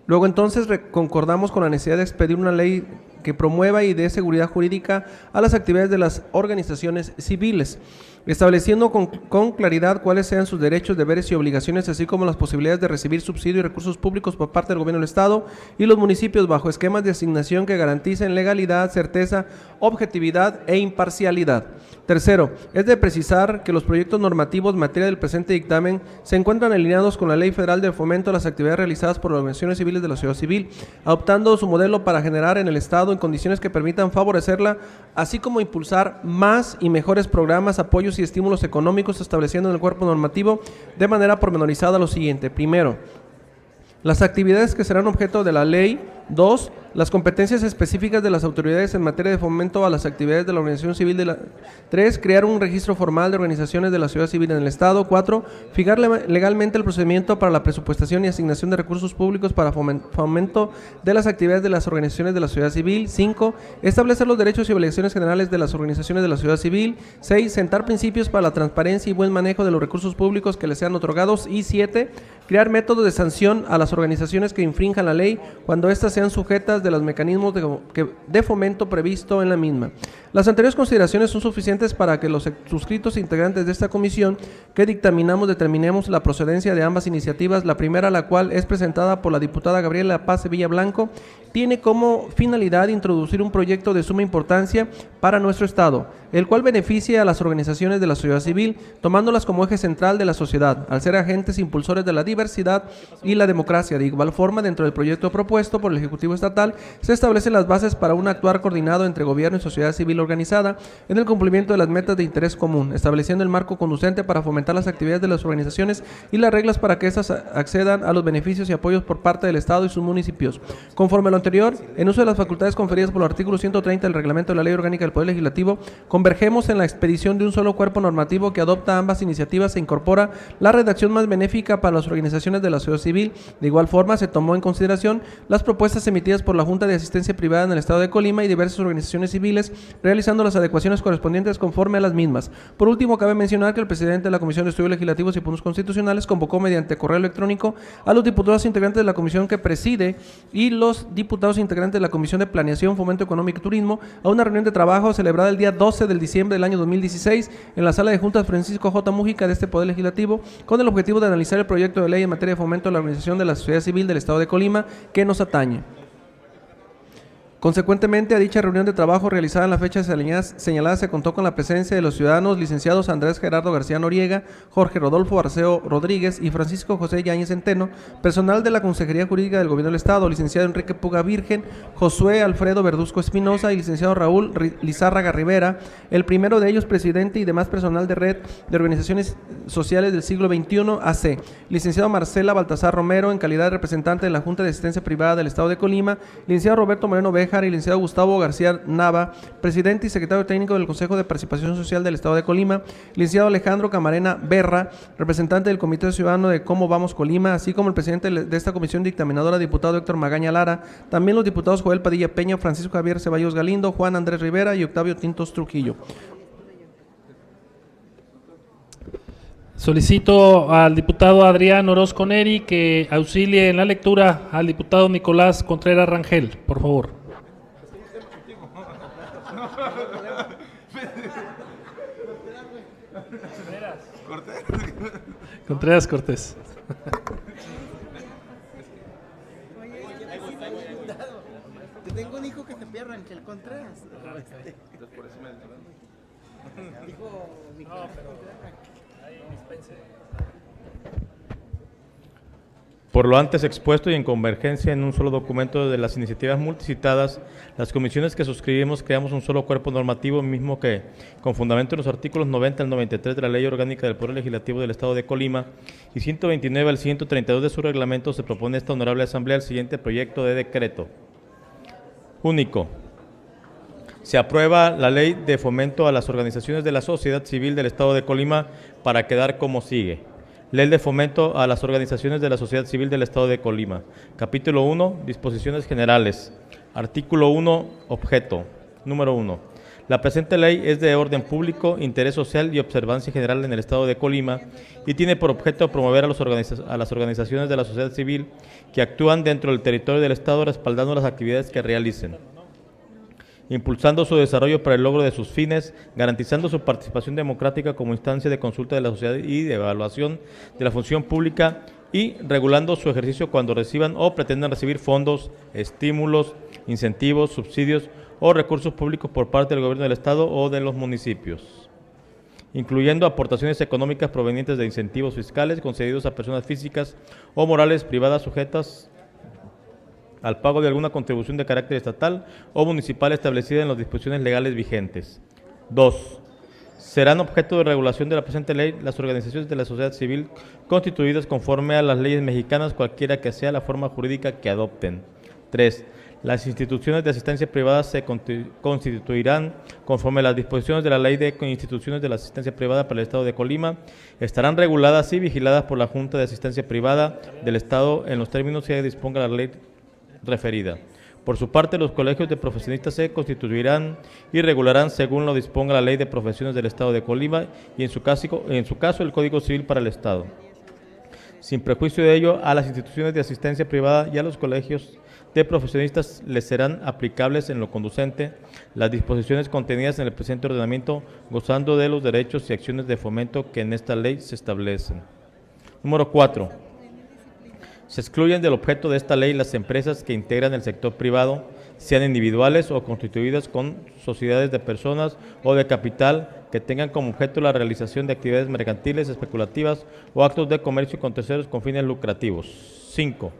Luego entonces concordamos con la necesidad de expedir una ley que promueva y dé seguridad jurídica a las actividades de las organizaciones civiles, estableciendo con claridad cuáles sean sus derechos, deberes y obligaciones, así como las posibilidades de recibir subsidio y recursos públicos por parte del gobierno del Estado y los municipios bajo esquemas de asignación que garanticen legalidad, certeza, objetividad e imparcialidad. Tercero, es de precisar que los proyectos normativos en materia del presente dictamen se encuentran alineados con la Ley Federal de Fomento a las actividades realizadas por organizaciones civiles de la sociedad civil, adoptando su modelo para generar en el Estado en condiciones que permitan favorecerla, así como impulsar más y mejores programas, apoyos y estímulos económicos, estableciendo en el cuerpo normativo de manera pormenorizada lo siguiente. Primero, las actividades que serán objeto de la ley. 2. Las competencias específicas de las autoridades en materia de fomento a las actividades de la organización civil. 3. Crear un registro formal de organizaciones de la sociedad civil en el Estado. 4. Fijar legalmente el procedimiento para la presupuestación y asignación de recursos públicos para fomento de las actividades de las organizaciones de la sociedad civil. 5. Establecer los derechos y obligaciones generales de las organizaciones de la sociedad civil. 6. Sentar principios para la transparencia y buen manejo de los recursos públicos que les sean otorgados. Y 7. Crear métodos de sanción a las organizaciones que infrinjan la ley cuando éstas sean sujetas de los mecanismos de fomento previsto en la misma. Las anteriores consideraciones son suficientes para que los suscritos integrantes de esta comisión que dictaminamos determinemos la procedencia de ambas iniciativas. La primera, la cual es presentada por la diputada Gabriela Paz Sevilla Blanco, tiene como finalidad introducir un proyecto de suma importancia para nuestro Estado, el cual beneficia a las organizaciones de la sociedad civil, tomándolas como eje central de la sociedad, al ser agentes impulsores de la diversidad y la democracia. De igual forma, dentro del proyecto propuesto por el Ejecutivo Estatal, se establecen las bases para un actuar coordinado entre gobierno y sociedad civil organizada en el cumplimiento de las metas de interés común, estableciendo el marco conducente para fomentar las actividades de las organizaciones y las reglas para que éstas accedan a los beneficios y apoyos por parte del Estado y sus municipios. Conforme a lo anterior, en uso de las facultades conferidas por el artículo 130 del reglamento de la Ley Orgánica del Poder Legislativo, convergemos en la expedición de un solo cuerpo normativo que adopta ambas iniciativas e incorpora la redacción más benéfica para las organizaciones de la sociedad civil. De igual forma, se tomó en consideración las propuestas emitidas por la Junta de Asistencia Privada en el Estado de Colima y diversas organizaciones civiles, realizando las adecuaciones correspondientes conforme a las mismas. Por último, cabe mencionar que el presidente de la Comisión de Estudios Legislativos y Puntos Constitucionales convocó mediante correo electrónico a los diputados integrantes de la comisión que preside y los diputados integrantes de la Comisión de Planeación, Fomento Económico y Turismo a una reunión de trabajo celebrada el día 12 de diciembre del año 2016 en la Sala de Juntas Francisco J. Mújica de este Poder Legislativo, con el objetivo de analizar el proyecto de ley en materia de fomento a la organización de la sociedad civil del Estado de Colima que nos atañe. Consecuentemente, a dicha reunión de trabajo realizada en la fecha señalada se contó con la presencia de los ciudadanos licenciados Andrés Gerardo García Noriega, Jorge Rodolfo Arceo Rodríguez y Francisco José Yáñez Centeno, personal de la Consejería Jurídica del Gobierno del Estado, licenciado Enrique Puga Virgen, Josué Alfredo Verduzco Espinosa y licenciado Raúl Lizárraga Rivera, el primero de ellos presidente y demás personal de Red de Organizaciones Sociales del Siglo XXI, AC, licenciado Marcela Baltasar Romero en calidad de representante de la Junta de Asistencia Privada del Estado de Colima, licenciado Roberto Moreno Bejar y licenciado Gustavo García Nava, presidente y secretario técnico del Consejo de Participación Social del Estado de Colima, licenciado Alejandro Camarena Berra, representante del Comité Ciudadano de Cómo Vamos Colima, así como el presidente de esta comisión dictaminadora, diputado Héctor Magaña Lara, también los diputados Joel Padilla Peña, Francisco Javier Ceballos Galindo, Juan Andrés Rivera y Octavio Tintos Trujillo. Solicito al diputado Adrián Orozco Neri que auxilie en la lectura al diputado Nicolás Contreras Rangel, por favor. Contreras Cortés. Tengo un hijo que se llama Rangel Contreras. Dijo mi hijo. Por lo antes expuesto y en convergencia en un solo documento de las iniciativas multicitadas, las comisiones que suscribimos creamos un solo cuerpo normativo, mismo que, con fundamento en los artículos 90 al 93 de la Ley Orgánica del Poder Legislativo del Estado de Colima y 129 al 132 de su reglamento, se propone a esta honorable Asamblea el siguiente proyecto de decreto. Único. Se aprueba la Ley de Fomento a las Organizaciones de la Sociedad Civil del Estado de Colima para quedar como sigue. Ley de Fomento a las Organizaciones de la Sociedad Civil del Estado de Colima. Capítulo 1. Disposiciones generales. Artículo 1. Objeto. Número 1. La presente ley es de orden público, interés social y observancia general en el Estado de Colima y tiene por objeto promover a las organizaciones de la sociedad civil que actúan dentro del territorio del Estado, respaldando las actividades que realicen, impulsando su desarrollo para el logro de sus fines, garantizando su participación democrática como instancia de consulta de la sociedad y de evaluación de la función pública y regulando su ejercicio cuando reciban o pretendan recibir fondos, estímulos, incentivos, subsidios o recursos públicos por parte del Gobierno del Estado o de los municipios, incluyendo aportaciones económicas provenientes de incentivos fiscales concedidos a personas físicas o morales privadas sujetas al pago de alguna contribución de carácter estatal o municipal establecida en las disposiciones legales vigentes. 2. Serán objeto de regulación de la presente ley las organizaciones de la sociedad civil constituidas conforme a las leyes mexicanas, cualquiera que sea la forma jurídica que adopten. 3. Las instituciones de asistencia privada se constituirán conforme a las disposiciones de la Ley de Instituciones de la Asistencia Privada para el Estado de Colima, estarán reguladas y vigiladas por la Junta de Asistencia Privada del Estado en los términos que disponga la ley referida. Por su parte, los colegios de profesionistas se constituirán y regularán según lo disponga la Ley de Profesiones del Estado de Colima y en su caso el Código Civil para el Estado. Sin prejuicio de ello, a las instituciones de asistencia privada y a los colegios de profesionistas les serán aplicables en lo conducente las disposiciones contenidas en el presente ordenamiento, gozando de los derechos y acciones de fomento que en esta ley se establecen. Número 4. Se excluyen del objeto de esta ley las empresas que integran el sector privado, sean individuales o constituidas con sociedades de personas o de capital que tengan como objeto la realización de actividades mercantiles, especulativas o actos de comercio con terceros con fines lucrativos. 5.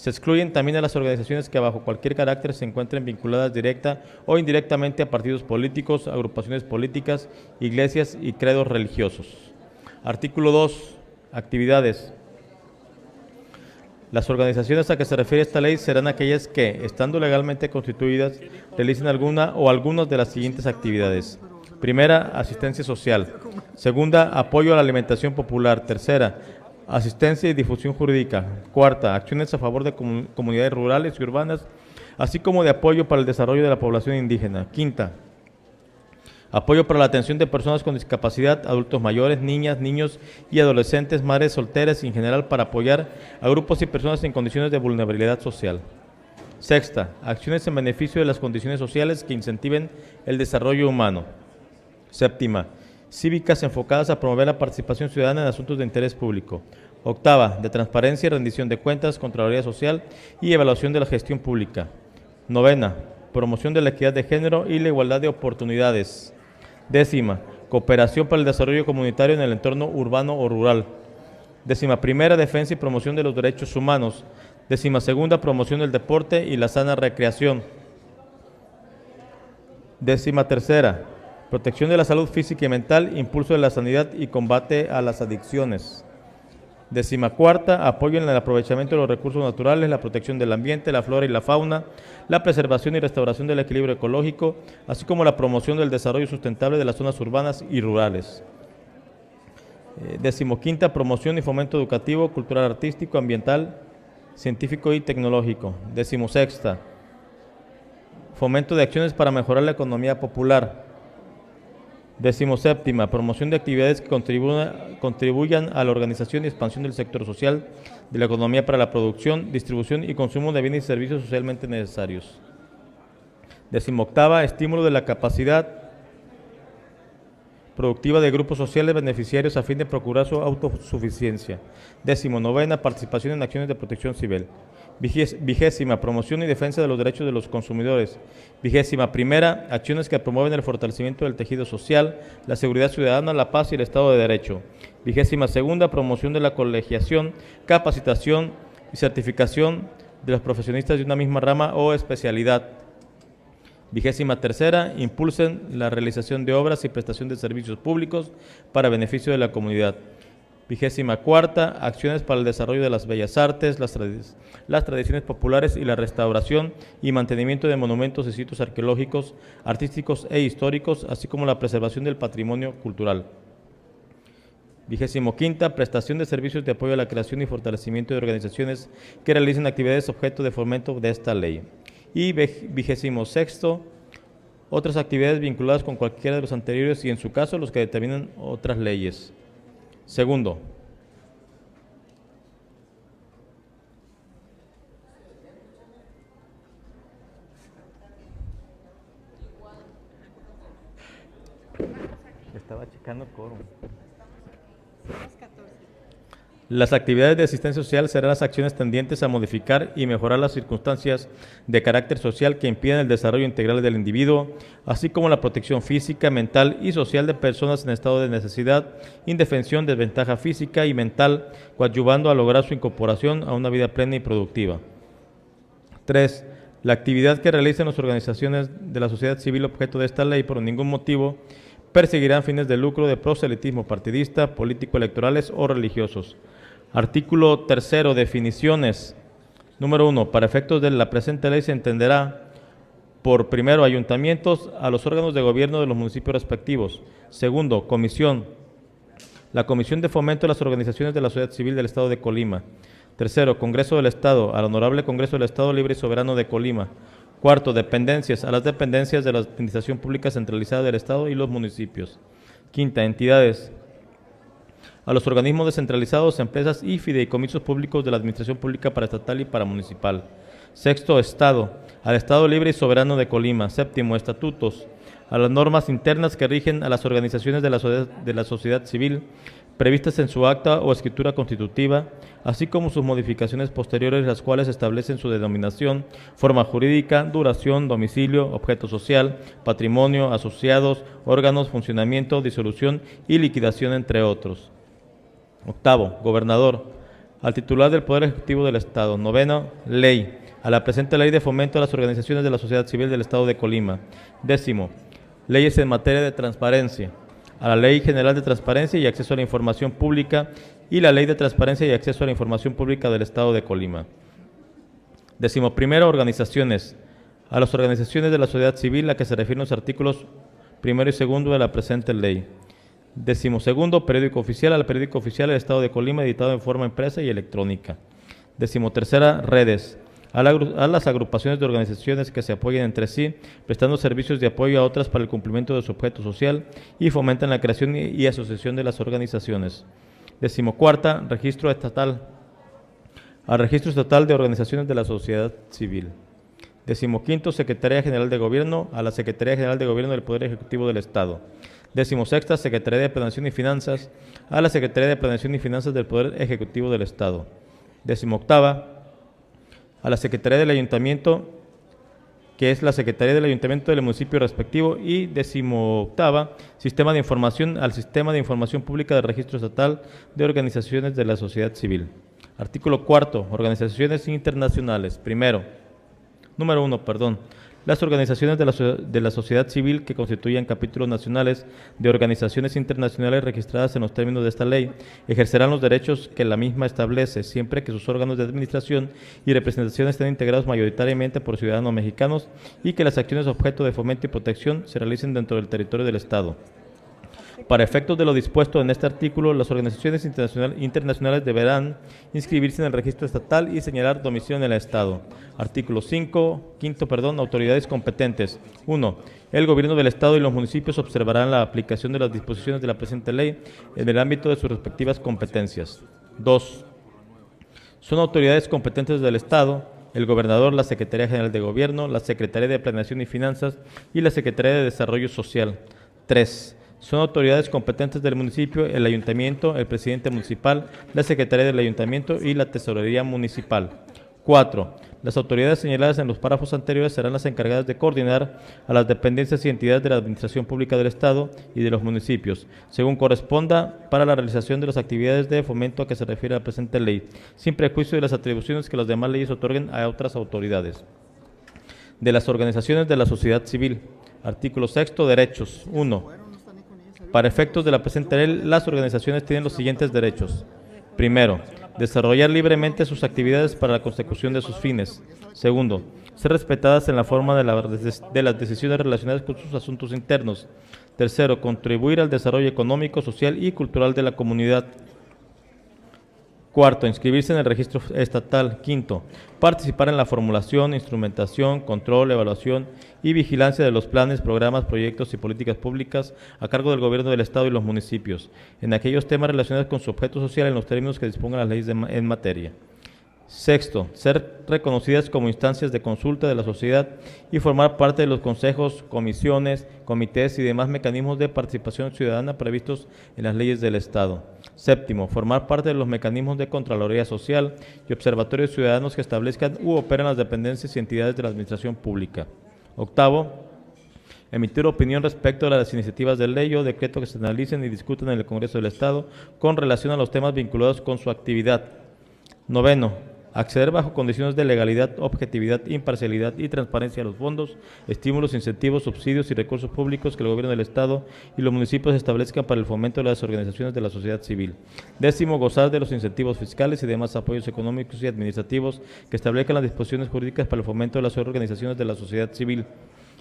Se excluyen también a las organizaciones que bajo cualquier carácter se encuentren vinculadas directa o indirectamente a partidos políticos, agrupaciones políticas, iglesias y credos religiosos. Artículo 2. Actividades. Las organizaciones a que se refiere esta ley serán aquellas que, estando legalmente constituidas, realicen alguna o algunas de las siguientes actividades. Primera, asistencia social. Segunda, apoyo a la alimentación popular. Tercera, asistencia y difusión jurídica. Cuarta, acciones a favor de comunidades rurales y urbanas, así como de apoyo para el desarrollo de la población indígena. Quinta, apoyo para la atención de personas con discapacidad, adultos mayores, niñas, niños y adolescentes, madres solteras y en general para apoyar a grupos y personas en condiciones de vulnerabilidad social. Sexta, acciones en beneficio de las condiciones sociales que incentiven el desarrollo humano. Séptima, cívicas enfocadas a promover la participación ciudadana en asuntos de interés público. Octava, de transparencia y rendición de cuentas, Contraloría Social y evaluación de la gestión pública. Novena, promoción de la equidad de género y la igualdad de oportunidades. Décima, cooperación para el desarrollo comunitario en el entorno urbano o rural. Décima primera, defensa y promoción de los derechos humanos. Décima segunda, promoción del deporte y la sana recreación. Décima tercera, protección de la salud física y mental, impulso de la sanidad y combate a las adicciones. Décima cuarta, apoyo en el aprovechamiento de los recursos naturales, la protección del ambiente, la flora y la fauna, la preservación y restauración del equilibrio ecológico, así como la promoción del desarrollo sustentable de las zonas urbanas y rurales. Decimoquinta, promoción y fomento educativo, cultural, artístico, ambiental, científico y tecnológico. Decimosexta, fomento de acciones para mejorar la economía popular. Decimoséptima, promoción de actividades que contribuyan a la organización y expansión del sector social, de la economía para la producción, distribución y consumo de bienes y servicios socialmente necesarios. Decimoctava, estímulo de la capacidad productiva de grupos sociales beneficiarios a fin de procurar su autosuficiencia. Decimonovena, participación en acciones de protección civil. Vigésima, promoción y defensa de los derechos de los consumidores. Vigésima primera, acciones que promueven el fortalecimiento del tejido social, la seguridad ciudadana, la paz y el Estado de Derecho. Vigésima segunda, promoción de la colegiación, capacitación y certificación de los profesionistas de una misma rama o especialidad. Vigésima tercera, impulsen la realización de obras y prestación de servicios públicos para beneficio de la comunidad. Vigésima cuarta, acciones para el desarrollo de las bellas artes, las tradiciones populares y la restauración y mantenimiento de monumentos y sitios arqueológicos, artísticos e históricos, así como la preservación del patrimonio cultural. Vigésimo quinta, prestación de servicios de apoyo a la creación y fortalecimiento de organizaciones que realicen actividades objeto de fomento de esta ley. Y vigésimo sexto, otras actividades vinculadas con cualquiera de los anteriores y en su caso los que determinan otras leyes. Segundo, estaba checando el quórum. Las actividades de asistencia social serán las acciones tendientes a modificar y mejorar las circunstancias de carácter social que impidan el desarrollo integral del individuo, así como la protección física, mental y social de personas en estado de necesidad, indefensión, desventaja física y mental, coadyuvando a lograr su incorporación a una vida plena y productiva. 3. La actividad que realicen las organizaciones de la sociedad civil objeto de esta ley por ningún motivo perseguirán fines de lucro, de proselitismo partidista, político-electorales o religiosos. Artículo 3. Definiciones. Número 1. Para efectos de la presente ley se entenderá por primero ayuntamientos a los órganos de gobierno de los municipios respectivos. Segundo, comisión. La Comisión de Fomento de las Organizaciones de la Sociedad Civil del Estado de Colima. Tercero, Congreso del Estado, al Honorable Congreso del Estado Libre y Soberano de Colima. Cuarto, dependencias, a las dependencias de la Administración Pública Centralizada del Estado y los municipios. Quinta, entidades, a los organismos descentralizados, empresas y fideicomisos públicos de la Administración Pública paraestatal y paramunicipal. Sexto, Estado, al Estado Libre y Soberano de Colima. Séptimo, estatutos, a las normas internas que rigen a las organizaciones de la sociedad civil, previstas en su acta o escritura constitutiva, así como sus modificaciones posteriores, las cuales establecen su denominación, forma jurídica, duración, domicilio, objeto social, patrimonio, asociados, órganos, funcionamiento, disolución y liquidación, entre otros. Octavo, gobernador. al titular del Poder Ejecutivo del Estado. Noveno, ley. A la presente ley de fomento a las organizaciones de la sociedad civil del Estado de Colima. Décimo, leyes en materia de transparencia. A la Ley General de Transparencia y Acceso a la Información Pública y la Ley de Transparencia y Acceso a la Información Pública del Estado de Colima. Décimo primero, organizaciones. A las organizaciones de la sociedad civil a que se refieren los artículos primero y segundo de la presente ley. Décimo segundo, periódico oficial. Al periódico oficial del Estado de Colima, editado en forma impresa y electrónica. Décimo tercera, redes. A las agrupaciones de organizaciones que se apoyen entre sí, prestando servicios de apoyo a otras para el cumplimiento de su objeto social y fomentan la creación y asociación de las organizaciones. Decimocuarta, registro estatal. Al registro estatal de organizaciones de la sociedad civil. Decimoquinto, Secretaría General de Gobierno. A la Secretaría General de Gobierno del Poder Ejecutivo del Estado. Decimosexta, Secretaría de Planeación y Finanzas. A la Secretaría de Planeación y Finanzas del Poder Ejecutivo del Estado. Decimoctava, a la Secretaría del Ayuntamiento, que es la Secretaría del Ayuntamiento del municipio respectivo, y decimoctava, Sistema de Información, al Sistema de Información Pública del Registro Estatal de Organizaciones de la Sociedad Civil. Artículo cuarto, organizaciones internacionales. Número uno, las organizaciones de la sociedad civil que constituyan capítulos nacionales de organizaciones internacionales registradas en los términos de esta ley ejercerán los derechos que la misma establece, siempre que sus órganos de administración y representación estén integrados mayoritariamente por ciudadanos mexicanos y que las acciones objeto de fomento y protección se realicen dentro del territorio del Estado. Para efectos de lo dispuesto en este artículo, las organizaciones internacionales deberán inscribirse en el registro estatal y señalar domicilio en el Estado. Artículo 5, autoridades competentes. 1. El gobierno del Estado y los municipios observarán la aplicación de las disposiciones de la presente ley en el ámbito de sus respectivas competencias. 2. Son autoridades competentes del Estado el gobernador, la Secretaría General de Gobierno, la Secretaría de Planeación y Finanzas y la Secretaría de Desarrollo Social. 3. Son autoridades competentes del municipio, el ayuntamiento, el presidente municipal, la secretaría del ayuntamiento y la tesorería municipal. 4. Las autoridades señaladas en los párrafos anteriores serán las encargadas de coordinar a las dependencias y entidades de la Administración Pública del Estado y de los municipios, según corresponda, para la realización de las actividades de fomento a que se refiere la presente ley, sin prejuicio de las atribuciones que las demás leyes otorguen a otras autoridades. De las organizaciones de la sociedad civil. Artículo 6. Derechos. 1. Para efectos de la presente ley, las organizaciones tienen los siguientes derechos. Primero, desarrollar libremente sus actividades para la consecución de sus fines. Segundo, ser respetadas en la forma de las decisiones relacionadas con sus asuntos internos. Tercero, contribuir al desarrollo económico, social y cultural de la comunidad. Cuarto, inscribirse en el registro estatal. Quinto, participar en la formulación, instrumentación, control, evaluación y vigilancia de los planes, programas, proyectos y políticas públicas a cargo del gobierno del Estado y los municipios, en aquellos temas relacionados con su objeto social en los términos que dispongan las leyes en materia. Sexto, ser reconocidas como instancias de consulta de la sociedad y formar parte de los consejos, comisiones, comités y demás mecanismos de participación ciudadana previstos en las leyes del Estado. Séptimo, formar parte de los mecanismos de Contraloría Social y observatorios ciudadanos que establezcan u operen las dependencias y entidades de la administración pública. Octavo, emitir opinión respecto a las iniciativas de ley o decreto que se analicen y discutan en el Congreso del Estado con relación a los temas vinculados con su actividad. Noveno, acceder bajo condiciones de legalidad, objetividad, imparcialidad y transparencia a los fondos, estímulos, incentivos, subsidios y recursos públicos que el gobierno del Estado y los municipios establezcan para el fomento de las organizaciones de la sociedad civil. Décimo, gozar de los incentivos fiscales y demás apoyos económicos y administrativos que establezcan las disposiciones jurídicas para el fomento de las organizaciones de la sociedad civil.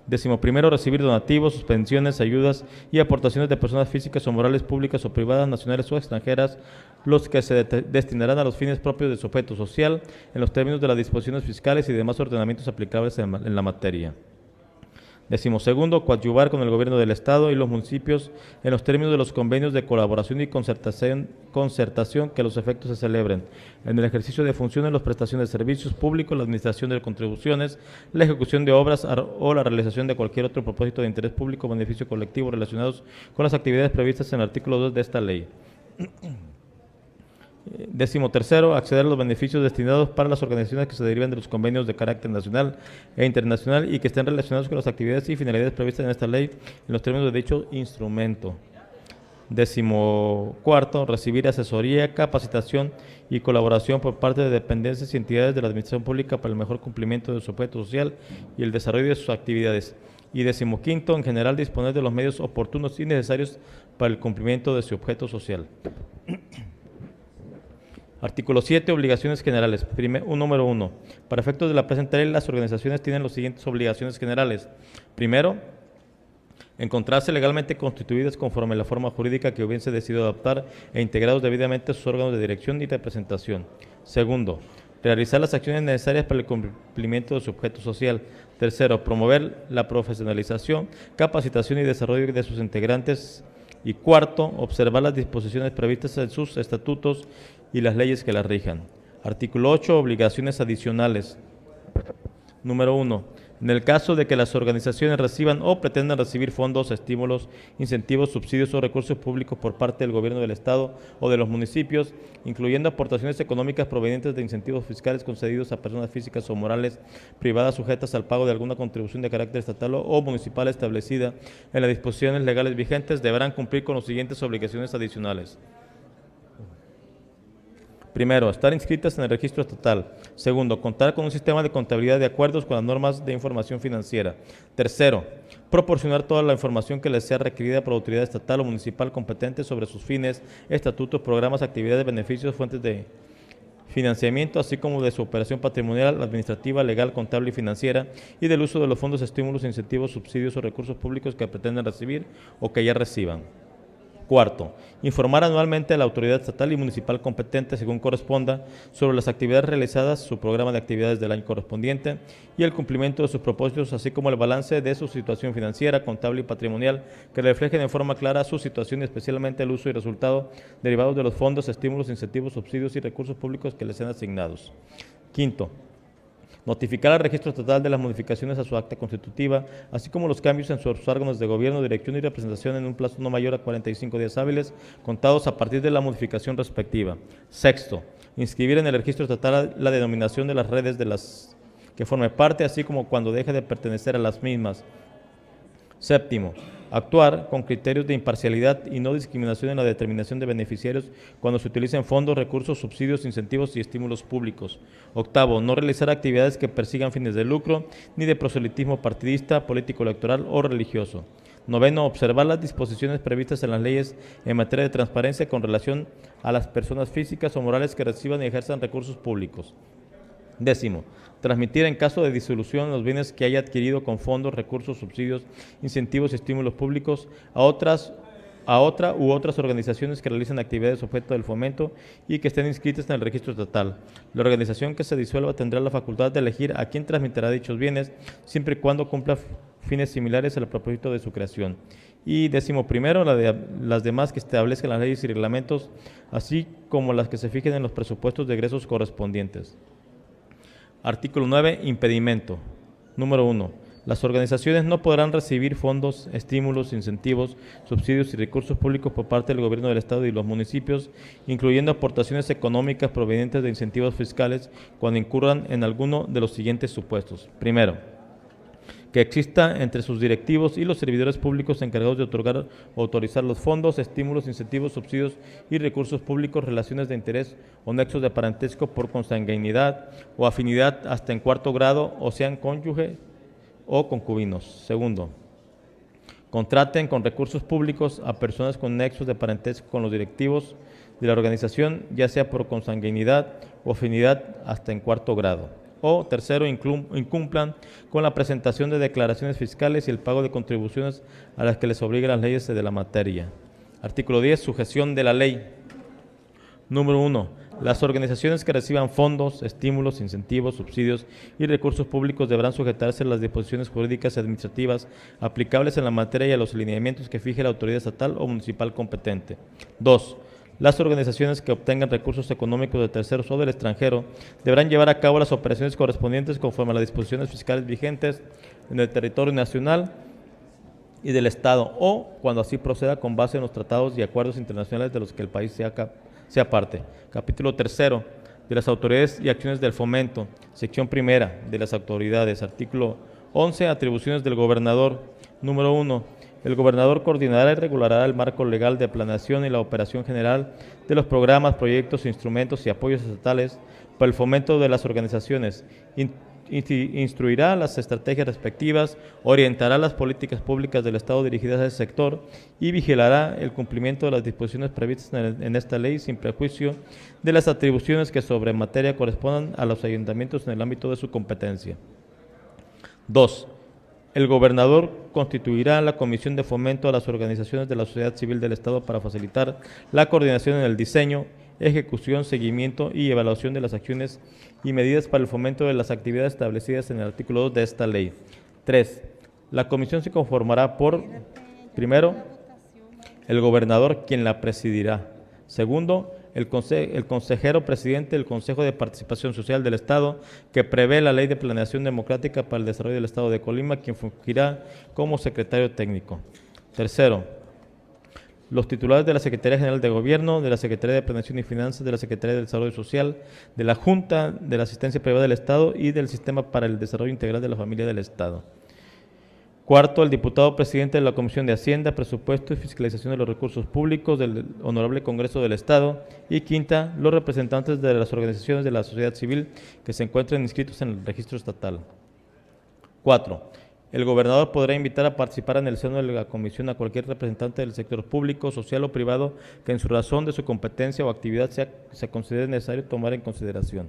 Décimo primero, recibir donativos, suspensiones, ayudas y aportaciones de personas físicas o morales públicas o privadas, nacionales o extranjeras, los que se destinarán a los fines propios de su objeto social, en los términos de las disposiciones fiscales y demás ordenamientos aplicables en la materia. Décimo segundo, coadyuvar con el gobierno del Estado y los municipios en los términos de los convenios de colaboración y concertación que a los efectos se celebren, en el ejercicio de funciones, la prestación de servicios públicos, la administración de contribuciones, la ejecución de obras o la realización de cualquier otro propósito de interés público o beneficio colectivo relacionados con las actividades previstas en el artículo 2 de esta ley. Décimo tercero, acceder a los beneficios destinados para las organizaciones que se derivan de los convenios de carácter nacional e internacional y que estén relacionados con las actividades y finalidades previstas en esta ley en los términos de dicho instrumento. 14º, recibir asesoría, capacitación y colaboración por parte de dependencias y entidades de la Administración Pública para el mejor cumplimiento de su objeto social y el desarrollo de sus actividades. Y 15º, en general, disponer de los medios oportunos y necesarios para el cumplimiento de su objeto social. Artículo 7. Obligaciones generales. Número 1. Para efectos de la presente ley, las organizaciones tienen las siguientes obligaciones generales. Primero, encontrarse legalmente constituidas conforme a la forma jurídica que hubiese decidido adoptar e integrados debidamente a sus órganos de dirección y representación. Segundo, realizar las acciones necesarias para el cumplimiento de su objeto social. Tercero, promover la profesionalización, capacitación y desarrollo de sus integrantes. Y cuarto, observar las disposiciones previstas en sus estatutos y las leyes que las rijan. Artículo 8. Obligaciones adicionales. Número 1. En el caso de que las organizaciones reciban o pretendan recibir fondos, estímulos, incentivos, subsidios o recursos públicos por parte del gobierno del Estado o de los municipios, incluyendo aportaciones económicas provenientes de incentivos fiscales concedidos a personas físicas o morales privadas sujetas al pago de alguna contribución de carácter estatal o municipal establecida en las disposiciones legales vigentes, deberán cumplir con las siguientes obligaciones adicionales. Primero, estar inscritas en el registro estatal. Segundo, contar con un sistema de contabilidad de acuerdos con las normas de información financiera. Tercero, proporcionar toda la información que les sea requerida por la autoridad estatal o municipal competente sobre sus fines, estatutos, programas, actividades, beneficios, fuentes de financiamiento, así como de su operación patrimonial, administrativa, legal, contable y financiera, y del uso de los fondos, estímulos, incentivos, subsidios o recursos públicos que pretenden recibir o que ya reciban. Cuarto, informar anualmente a la autoridad estatal y municipal competente, según corresponda, sobre las actividades realizadas, su programa de actividades del año correspondiente y el cumplimiento de sus propósitos, así como el balance de su situación financiera, contable y patrimonial, que reflejen en forma clara su situación y especialmente el uso y resultado derivados de los fondos, estímulos, incentivos, subsidios y recursos públicos que les sean asignados. Quinto, notificar al registro estatal de las modificaciones a su acta constitutiva, así como los cambios en sus órganos de gobierno, dirección y representación en un plazo no mayor a 45 días hábiles, contados a partir de la modificación respectiva. Sexto, inscribir en el registro estatal la denominación de las redes de las que forme parte, así como cuando deje de pertenecer a las mismas. Séptimo, actuar con criterios de imparcialidad y no discriminación en la determinación de beneficiarios cuando se utilicen fondos, recursos, subsidios, incentivos y estímulos públicos. Octavo, no realizar actividades que persigan fines de lucro ni de proselitismo partidista, político, electoral o religioso. Noveno, observar las disposiciones previstas en las leyes en materia de transparencia con relación a las personas físicas o morales que reciban y ejerzan recursos públicos. Décimo, transmitir en caso de disolución los bienes que haya adquirido con fondos, recursos, subsidios, incentivos y estímulos públicos a otra u otras organizaciones que realicen actividades objeto del fomento y que estén inscritas en el registro estatal. La organización que se disuelva tendrá la facultad de elegir a quién transmitirá dichos bienes, siempre y cuando cumpla fines similares al propósito de su creación. Y 11, las demás que establezcan las leyes y reglamentos, así como las que se fijen en los presupuestos de egresos correspondientes. Artículo 9. Impedimento. Número 1. Las organizaciones no podrán recibir fondos, estímulos, incentivos, subsidios y recursos públicos por parte del gobierno del Estado y los municipios, incluyendo aportaciones económicas provenientes de incentivos fiscales cuando incurran en alguno de los siguientes supuestos. Primero, que exista entre sus directivos y los servidores públicos encargados de otorgar o autorizar los fondos, estímulos, incentivos, subsidios y recursos públicos, relaciones de interés o nexos de parentesco por consanguinidad o afinidad hasta en cuarto grado, o sean cónyuge o concubinos. Segundo, contraten con recursos públicos a personas con nexos de parentesco con los directivos de la organización, ya sea por consanguinidad o afinidad hasta en cuarto grado. O tercero, incumplan con la presentación de declaraciones fiscales y el pago de contribuciones a las que les obligan las leyes de la materia. Artículo 10. Sujeción de la ley. Número 1. Las organizaciones que reciban fondos, estímulos, incentivos, subsidios y recursos públicos deberán sujetarse a las disposiciones jurídicas y administrativas aplicables en la materia y a los lineamientos que fije la autoridad estatal o municipal competente. 2. Las organizaciones que obtengan recursos económicos de terceros o del extranjero deberán llevar a cabo las operaciones correspondientes conforme a las disposiciones fiscales vigentes en el territorio nacional y del Estado, o cuando así proceda con base en los tratados y acuerdos internacionales de los que el país sea parte. Capítulo 3 de las autoridades y acciones del fomento. Sección 1 de las autoridades. Artículo 11. Atribuciones del gobernador. Número 1. El gobernador coordinará y regulará el marco legal de planeación y la operación general de los programas, proyectos, instrumentos y apoyos estatales para el fomento de las organizaciones. Instruirá las estrategias respectivas, orientará las políticas públicas del Estado dirigidas a ese sector y vigilará el cumplimiento de las disposiciones previstas en esta ley sin prejuicio de las atribuciones que sobre materia correspondan a los ayuntamientos en el ámbito de su competencia. 2. El gobernador constituirá la Comisión de Fomento a las organizaciones de la sociedad civil del Estado para facilitar la coordinación en el diseño, ejecución, seguimiento y evaluación de las acciones y medidas para el fomento de las actividades establecidas en el artículo 2 de esta ley. 3. La comisión se conformará por, primero, el gobernador, quien la presidirá. Segundo, el consejero presidente del Consejo de Participación Social del Estado, que prevé la Ley de Planeación Democrática para el Desarrollo del Estado de Colima, quien fungirá como secretario técnico. Tercero, los titulares de la Secretaría General de Gobierno, de la Secretaría de Planeación y Finanzas, de la Secretaría de Desarrollo Social, de la Junta de la Asistencia Privada del Estado y del Sistema para el Desarrollo Integral de la Familia del Estado. Cuarto, el diputado presidente de la Comisión de Hacienda, Presupuesto y Fiscalización de los Recursos Públicos del Honorable Congreso del Estado. Y quinta, los representantes de las organizaciones de la sociedad civil que se encuentren inscritos en el registro estatal. 4. El gobernador podrá invitar a participar en el seno de la comisión a cualquier representante del sector público, social o privado que en su razón de su competencia o actividad se considere necesario tomar en consideración.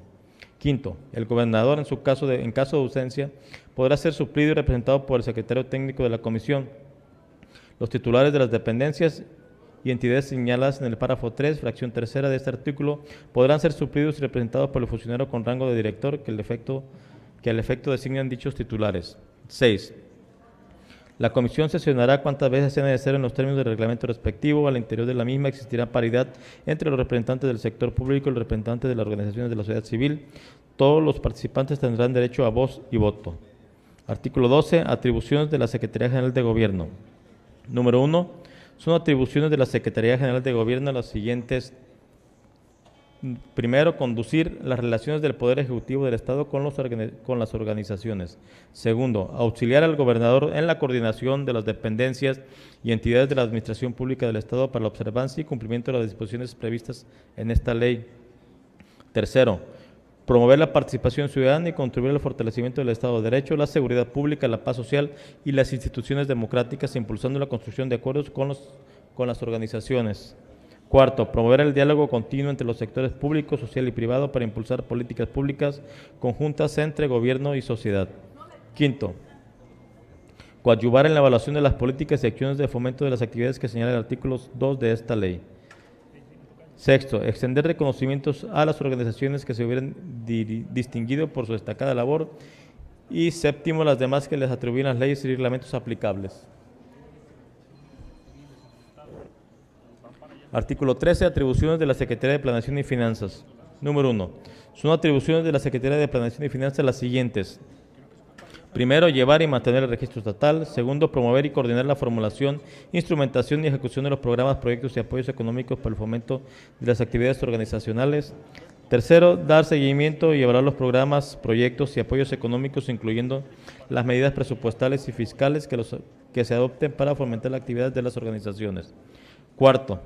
Quinto, el gobernador en caso de ausencia podrá ser suplido y representado por el secretario técnico de la comisión. Los titulares de las dependencias y entidades señaladas en el párrafo 3, fracción tercera de este artículo, podrán ser suplidos y representados por el funcionario con rango de director que al efecto designan dichos titulares. 6. La comisión sesionará cuantas veces sea necesario en los términos del reglamento respectivo. Al interior de la misma existirá paridad entre los representantes del sector público y los representantes de las organizaciones de la sociedad civil. Todos los participantes tendrán derecho a voz y voto. Artículo 12. Atribuciones de la Secretaría General de Gobierno. Número 1. Son atribuciones de la Secretaría General de Gobierno las siguientes. Primero, conducir las relaciones del Poder Ejecutivo del Estado con las organizaciones. Segundo, auxiliar al gobernador en la coordinación de las dependencias y entidades de la Administración Pública del Estado para la observancia y cumplimiento de las disposiciones previstas en esta ley. Tercero, promover la participación ciudadana y contribuir al fortalecimiento del Estado de Derecho, la seguridad pública, la paz social y las instituciones democráticas, impulsando la construcción de acuerdos con las organizaciones. Cuarto, promover el diálogo continuo entre los sectores público, social y privado para impulsar políticas públicas conjuntas entre gobierno y sociedad. Quinto, coadyuvar en la evaluación de las políticas y acciones de fomento de las actividades que señala el artículo 2 de esta ley. Sexto, extender reconocimientos a las organizaciones que se hubieran distinguido por su destacada labor. Y séptimo, las demás que les atribuyen las leyes y reglamentos aplicables. Artículo 13. Atribuciones de la Secretaría de Planeación y Finanzas. Número 1. Son atribuciones de la Secretaría de Planeación y Finanzas las siguientes. Primero, llevar y mantener el registro estatal. Segundo, promover y coordinar la formulación, instrumentación y ejecución de los programas, proyectos y apoyos económicos para el fomento de las actividades organizacionales. Tercero, dar seguimiento y evaluar los programas, proyectos y apoyos económicos, incluyendo las medidas presupuestales y fiscales que se adopten para fomentar la actividad de las organizaciones. Cuarto,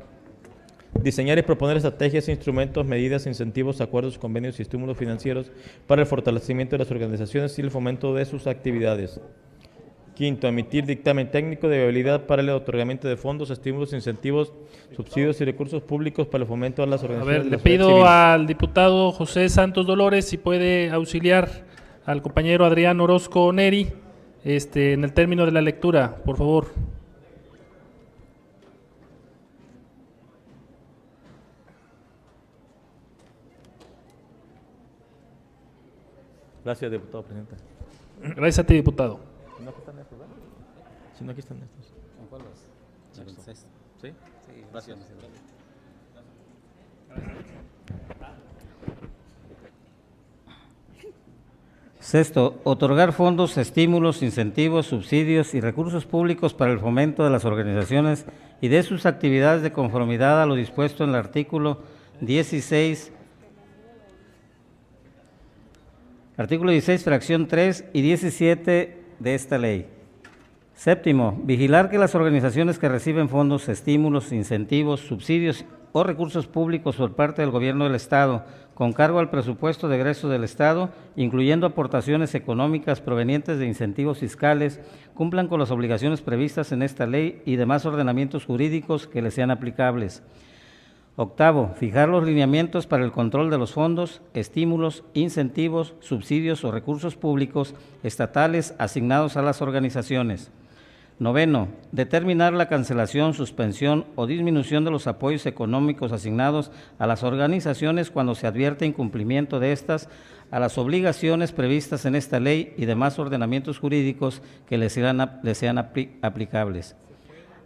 diseñar y proponer estrategias, instrumentos, medidas, incentivos, acuerdos, convenios y estímulos financieros para el fortalecimiento de las organizaciones y el fomento de sus actividades. Quinto, emitir dictamen técnico de viabilidad para el otorgamiento de fondos, estímulos, incentivos, subsidios y recursos públicos para el fomento a las organizaciones. Le pido al diputado José Santos Dolores si puede auxiliar al compañero Adrián Orozco Neri en el término de la lectura, por favor. Gracias, diputado presidente. Gracias a ti, diputado. ¿No aquí están estos? Sí, no, aquí están estos. ¿En cuál vas? ¿En el sexto? ¿Sí? Sí, gracias. Sexto, otorgar fondos, estímulos, incentivos, subsidios y recursos públicos para el fomento de las organizaciones y de sus actividades de conformidad a lo dispuesto en el artículo 16, fracción 3 y 17 de esta ley. Séptimo, vigilar que las organizaciones que reciben fondos, estímulos, incentivos, subsidios o recursos públicos por parte del Gobierno del Estado con cargo al presupuesto de egresos del Estado, incluyendo aportaciones económicas provenientes de incentivos fiscales, cumplan con las obligaciones previstas en esta ley y demás ordenamientos jurídicos que les sean aplicables. Octavo, fijar los lineamientos para el control de los fondos, estímulos, incentivos, subsidios o recursos públicos estatales asignados a las organizaciones. Noveno, determinar la cancelación, suspensión o disminución de los apoyos económicos asignados a las organizaciones cuando se advierte incumplimiento de estas a las obligaciones previstas en esta ley y demás ordenamientos jurídicos que les sean aplicables.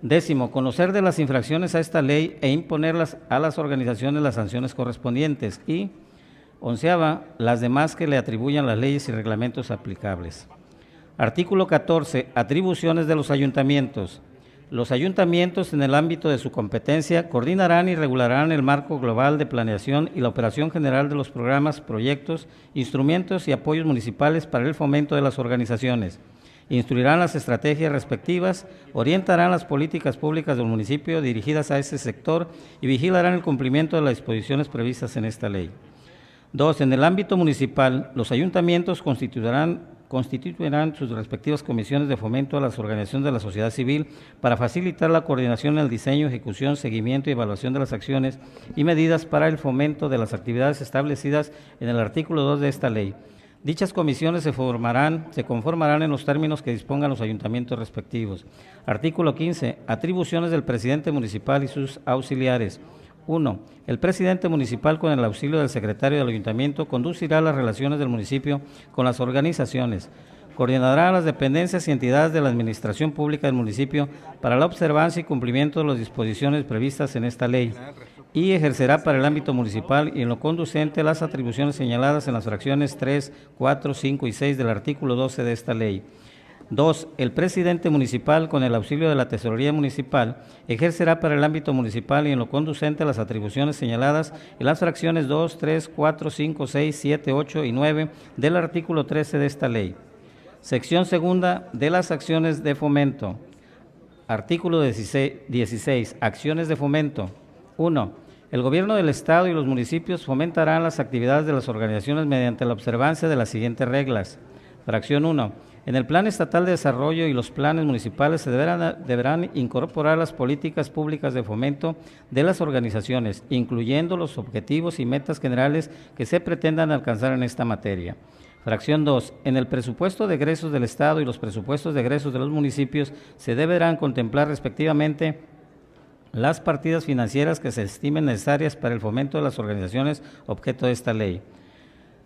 Décimo, conocer de las infracciones a esta ley e imponerlas a las organizaciones las sanciones correspondientes. Y, onceava, las demás que le atribuyan las leyes y reglamentos aplicables. Artículo 14. Atribuciones de los ayuntamientos. Los ayuntamientos, en el ámbito de su competencia, coordinarán y regularán el marco global de planeación y la operación general de los programas, proyectos, instrumentos y apoyos municipales para el fomento de las organizaciones. Instruirán las estrategias respectivas, orientarán las políticas públicas del municipio dirigidas a ese sector y vigilarán el cumplimiento de las disposiciones previstas en esta ley. 2. En el ámbito municipal, los ayuntamientos constituirán sus respectivas comisiones de fomento a las organizaciones de la sociedad civil para facilitar la coordinación en el diseño, ejecución, seguimiento y evaluación de las acciones y medidas para el fomento de las actividades establecidas en el artículo 2 de esta ley. Dichas comisiones se conformarán en los términos que dispongan los ayuntamientos respectivos. Artículo 15. Atribuciones del presidente municipal y sus auxiliares. 1. El presidente municipal, con el auxilio del secretario del ayuntamiento, conducirá las relaciones del municipio con las organizaciones, coordinará a las dependencias y entidades de la administración pública del municipio para la observancia y cumplimiento de las disposiciones previstas en esta ley y ejercerá para el ámbito municipal y en lo conducente las atribuciones señaladas en las fracciones 3, 4, 5 y 6 del artículo 12 de esta ley. 2. El presidente municipal, con el auxilio de la tesorería municipal, ejercerá para el ámbito municipal y en lo conducente a las atribuciones señaladas en las fracciones 2, 3, 4, 5, 6, 7, 8 y 9 del artículo 13 de esta ley. Sección segunda de las acciones de fomento. Artículo 16. Acciones de fomento. 1. El Gobierno del Estado y los municipios fomentarán las actividades de las organizaciones mediante la observancia de las siguientes reglas. Fracción 1. En el Plan Estatal de Desarrollo y los planes municipales se deberán incorporar las políticas públicas de fomento de las organizaciones, incluyendo los objetivos y metas generales que se pretendan alcanzar en esta materia. Fracción 2. En el presupuesto de egresos del Estado y los presupuestos de egresos de los municipios se deberán contemplar respectivamente las partidas financieras que se estimen necesarias para el fomento de las organizaciones objeto de esta ley.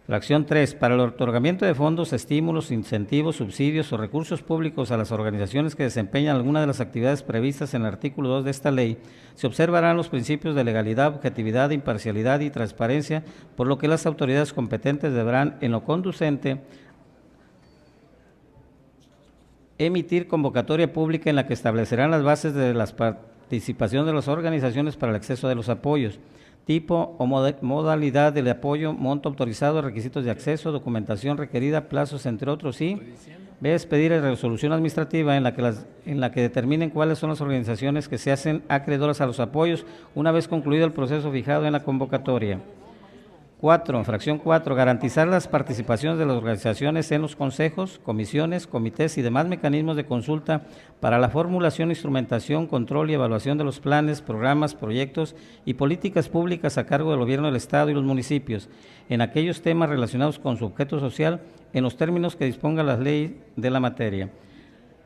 Fracción 3. Para el otorgamiento de fondos, estímulos, incentivos, subsidios o recursos públicos a las organizaciones que desempeñan alguna de las actividades previstas en el artículo 2 de esta ley, se observarán los principios de legalidad, objetividad, imparcialidad y transparencia, por lo que las autoridades competentes deberán, en lo conducente, emitir convocatoria pública en la que establecerán las bases de las participaciones de las organizaciones para el acceso de los apoyos, tipo o modalidad del apoyo, monto autorizado, requisitos de acceso, documentación requerida, plazos, entre otros, y expedir resolución administrativa en la que determinen cuáles son las organizaciones que se hacen acreedoras a los apoyos una vez concluido el proceso fijado en la convocatoria. 4. Fracción 4. Garantizar las participaciones de las organizaciones en los consejos, comisiones, comités y demás mecanismos de consulta para la formulación, instrumentación, control y evaluación de los planes, programas, proyectos y políticas públicas a cargo del Gobierno del Estado y los municipios, en aquellos temas relacionados con su objeto social, en los términos que disponga la ley de la materia.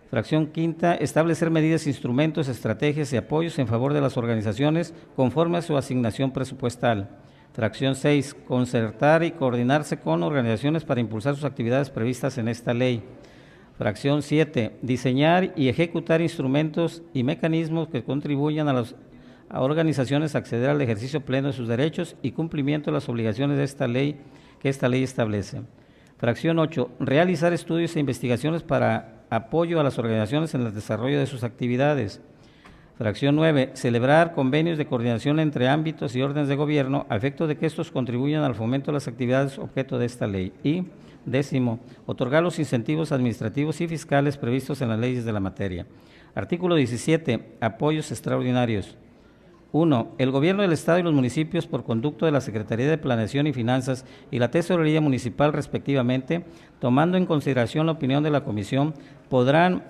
Fracción 5. Establecer medidas, instrumentos, estrategias y apoyos en favor de las organizaciones conforme a su asignación presupuestal. Fracción 6. Concertar y coordinarse con organizaciones para impulsar sus actividades previstas en esta ley. Fracción 7. Diseñar y ejecutar instrumentos y mecanismos que contribuyan a organizaciones a acceder al ejercicio pleno de sus derechos y cumplimiento de las obligaciones de esta ley que esta ley establece. Fracción 8. Realizar estudios e investigaciones para apoyo a las organizaciones en el desarrollo de sus actividades. Fracción 9. Celebrar convenios de coordinación entre ámbitos y órdenes de gobierno a efecto de que estos contribuyan al fomento de las actividades objeto de esta ley. Y Décimo, otorgar los incentivos administrativos y fiscales previstos en las leyes de la materia. Artículo 17. Apoyos extraordinarios. 1. El Gobierno del Estado y los municipios, por conducto de la Secretaría de Planeación y Finanzas y la Tesorería Municipal respectivamente, tomando en consideración la opinión de la Comisión, podrán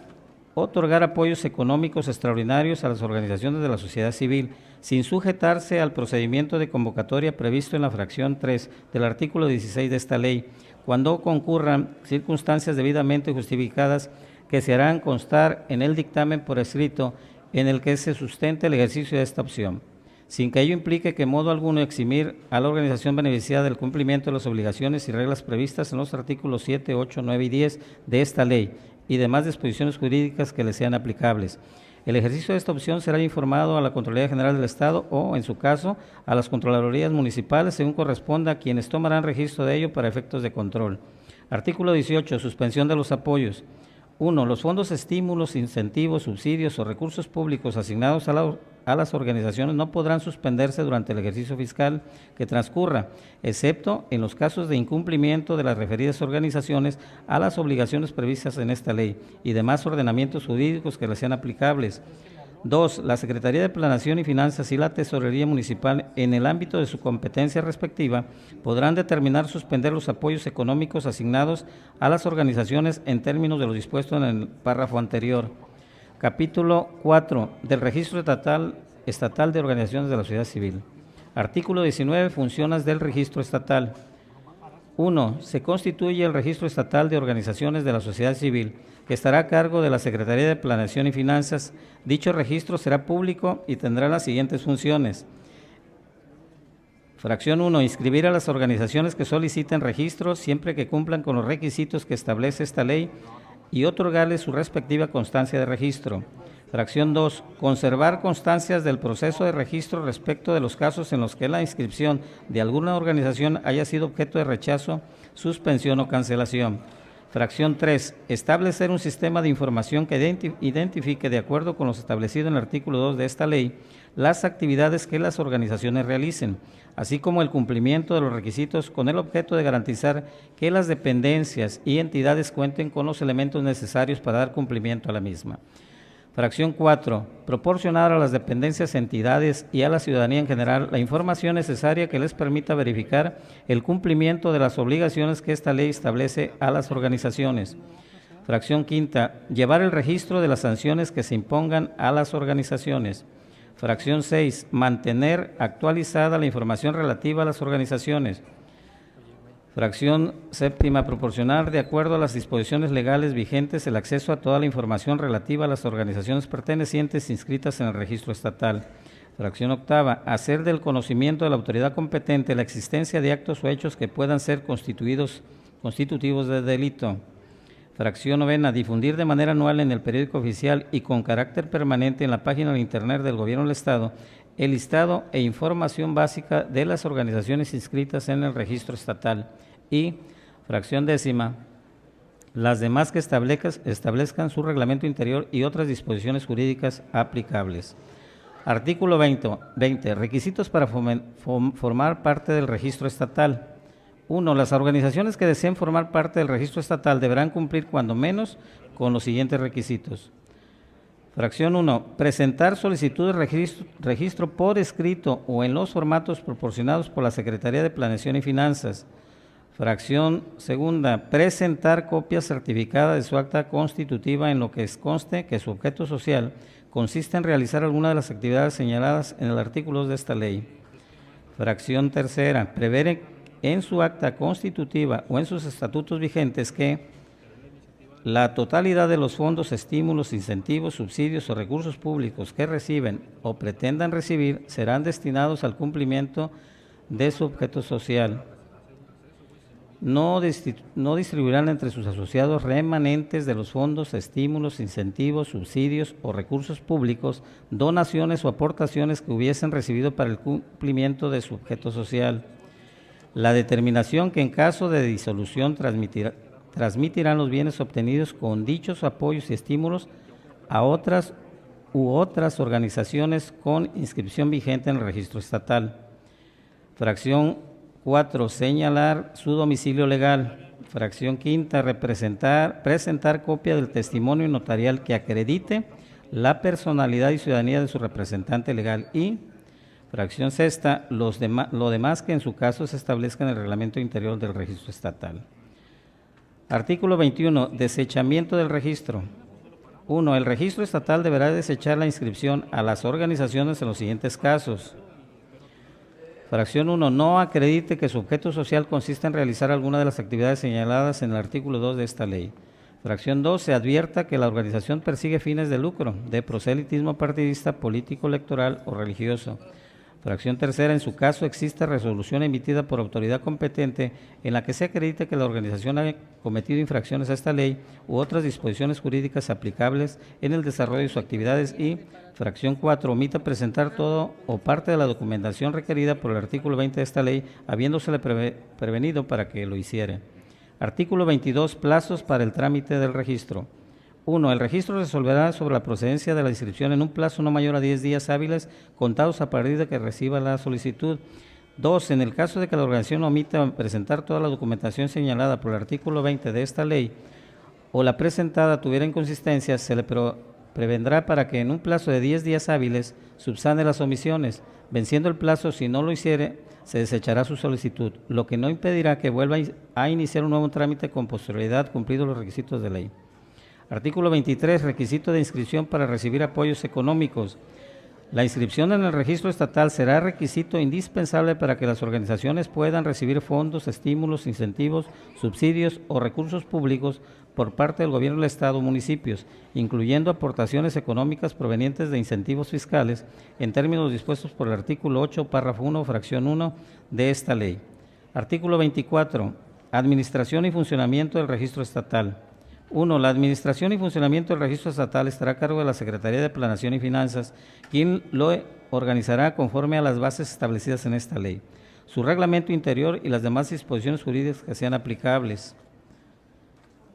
otorgar apoyos económicos extraordinarios a las organizaciones de la sociedad civil, sin sujetarse al procedimiento de convocatoria previsto en la fracción 3 del artículo 16 de esta ley, cuando concurran circunstancias debidamente justificadas que se harán constar en el dictamen por escrito en el que se sustente el ejercicio de esta opción, sin que ello implique que en modo alguno eximir a la organización beneficiada del cumplimiento de las obligaciones y reglas previstas en los artículos 7, 8, 9 y 10 de esta ley y demás disposiciones jurídicas que le sean aplicables. El ejercicio de esta opción será informado a la Contraloría General del Estado o, en su caso, a las Contralorías Municipales, según corresponda, a quienes tomarán registro de ello para efectos de control. Artículo 18. Suspensión de los apoyos. 1. Los fondos, estímulos, incentivos, subsidios o recursos públicos asignados a las organizaciones no podrán suspenderse durante el ejercicio fiscal que transcurra, excepto en los casos de incumplimiento de las referidas organizaciones a las obligaciones previstas en esta ley y demás ordenamientos jurídicos que les sean aplicables. 2. La Secretaría de Planeación y Finanzas y la Tesorería Municipal, en el ámbito de su competencia respectiva, podrán determinar suspender los apoyos económicos asignados a las organizaciones en términos de lo dispuesto en el párrafo anterior. Capítulo 4 del Registro Estatal de Organizaciones de la Sociedad Civil. Artículo 19. Funciones del Registro Estatal. 1. Se constituye el Registro Estatal de Organizaciones de la Sociedad Civil, que estará a cargo de la Secretaría de Planeación y Finanzas. Dicho registro será público y tendrá las siguientes funciones. Fracción 1. Inscribir a las organizaciones que soliciten registro siempre que cumplan con los requisitos que establece esta ley y otorgarles su respectiva constancia de registro. Fracción 2. Conservar constancias del proceso de registro respecto de los casos en los que la inscripción de alguna organización haya sido objeto de rechazo, suspensión o cancelación. Fracción 3. Establecer un sistema de información que identifique, de acuerdo con lo establecido en el artículo 2 de esta ley, las actividades que las organizaciones realicen, así como el cumplimiento de los requisitos con el objeto de garantizar que las dependencias y entidades cuenten con los elementos necesarios para dar cumplimiento a la misma. Fracción 4. Proporcionar a las dependencias, entidades y a la ciudadanía en general la información necesaria que les permita verificar el cumplimiento de las obligaciones que esta ley establece a las organizaciones. Fracción 5. Llevar el registro de las sanciones que se impongan a las organizaciones. Fracción 6. Mantener actualizada la información relativa a las organizaciones. Fracción 7. Proporcionar, de acuerdo a las disposiciones legales vigentes, el acceso a toda la información relativa a las organizaciones pertenecientes inscritas en el registro estatal. Fracción 8. Hacer del conocimiento de la autoridad competente la existencia de actos o hechos que puedan ser constitutivos de delito. Fracción 9. Difundir de manera anual en el periódico oficial y con carácter permanente en la página de internet del Gobierno del Estado el listado e información básica de las organizaciones inscritas en el registro estatal. Y fracción 10. Las demás que establezcan su reglamento interior y otras disposiciones jurídicas aplicables. Artículo 20. Requisitos para formar parte del registro estatal. 1. Las organizaciones que deseen formar parte del registro estatal deberán cumplir cuando menos con los siguientes requisitos. Fracción 1. Presentar solicitud de registro por escrito o en los formatos proporcionados por la Secretaría de Planeación y Finanzas. Fracción 2. Presentar copia certificada de su acta constitutiva en lo que conste que su objeto social consiste en realizar alguna de las actividades señaladas en el artículo 2 de esta ley. Fracción 3. Prever en su acta constitutiva o en sus estatutos vigentes que la totalidad de los fondos, estímulos, incentivos, subsidios o recursos públicos que reciben o pretendan recibir serán destinados al cumplimiento de su objeto social. No distribuirán entre sus asociados remanentes de los fondos, estímulos, incentivos, subsidios o recursos públicos, donaciones o aportaciones que hubiesen recibido para el cumplimiento de su objeto social. La determinación que en caso de disolución transmitirán los bienes obtenidos con dichos apoyos y estímulos a otras organizaciones con inscripción vigente en el registro estatal. Fracción 4. Señalar su domicilio legal. Fracción quinta, presentar copia del testimonio notarial que acredite la personalidad y ciudadanía de su representante legal. Y fracción sexta, lo demás que en su caso se establezca en el reglamento interior del registro estatal. Artículo 21. Desechamiento del registro. 1. El registro estatal deberá desechar la inscripción a las organizaciones en los siguientes casos. Fracción 1. No acredite que su objeto social consiste en realizar alguna de las actividades señaladas en el artículo 2 de esta ley. Fracción 2. Se advierta que la organización persigue fines de lucro, de proselitismo partidista, político, electoral o religioso. Fracción tercera, en su caso existe resolución emitida por autoridad competente en la que se acredite que la organización ha cometido infracciones a esta ley u otras disposiciones jurídicas aplicables en el desarrollo de sus actividades. Y fracción 4, omita presentar todo o parte de la documentación requerida por el artículo 20 de esta ley, habiéndosele prevenido para que lo hiciera. Artículo 22, plazos para el trámite del registro. 1. El registro resolverá sobre la procedencia de la inscripción en un plazo no mayor a 10 días hábiles contados a partir de que reciba la solicitud. 2. En el caso de que la organización omita presentar toda la documentación señalada por el artículo 20 de esta ley o la presentada tuviera inconsistencias, se le prevendrá para que en un plazo de 10 días hábiles subsane las omisiones. Venciendo el plazo, si no lo hiciere, se desechará su solicitud, lo que no impedirá que vuelva a iniciar un nuevo trámite con posterioridad cumplidos los requisitos de ley. Artículo 23. Requisito de inscripción para recibir apoyos económicos. La inscripción en el registro estatal será requisito indispensable para que las organizaciones puedan recibir fondos, estímulos, incentivos, subsidios o recursos públicos por parte del gobierno del Estado o municipios, incluyendo aportaciones económicas provenientes de incentivos fiscales en términos dispuestos por el artículo 8, párrafo 1, fracción 1 de esta ley. Artículo 24. Administración y funcionamiento del registro estatal. 1. La administración y funcionamiento del registro estatal estará a cargo de la Secretaría de Planeación y Finanzas, quien lo organizará conforme a las bases establecidas en esta ley, su reglamento interior y las demás disposiciones jurídicas que sean aplicables.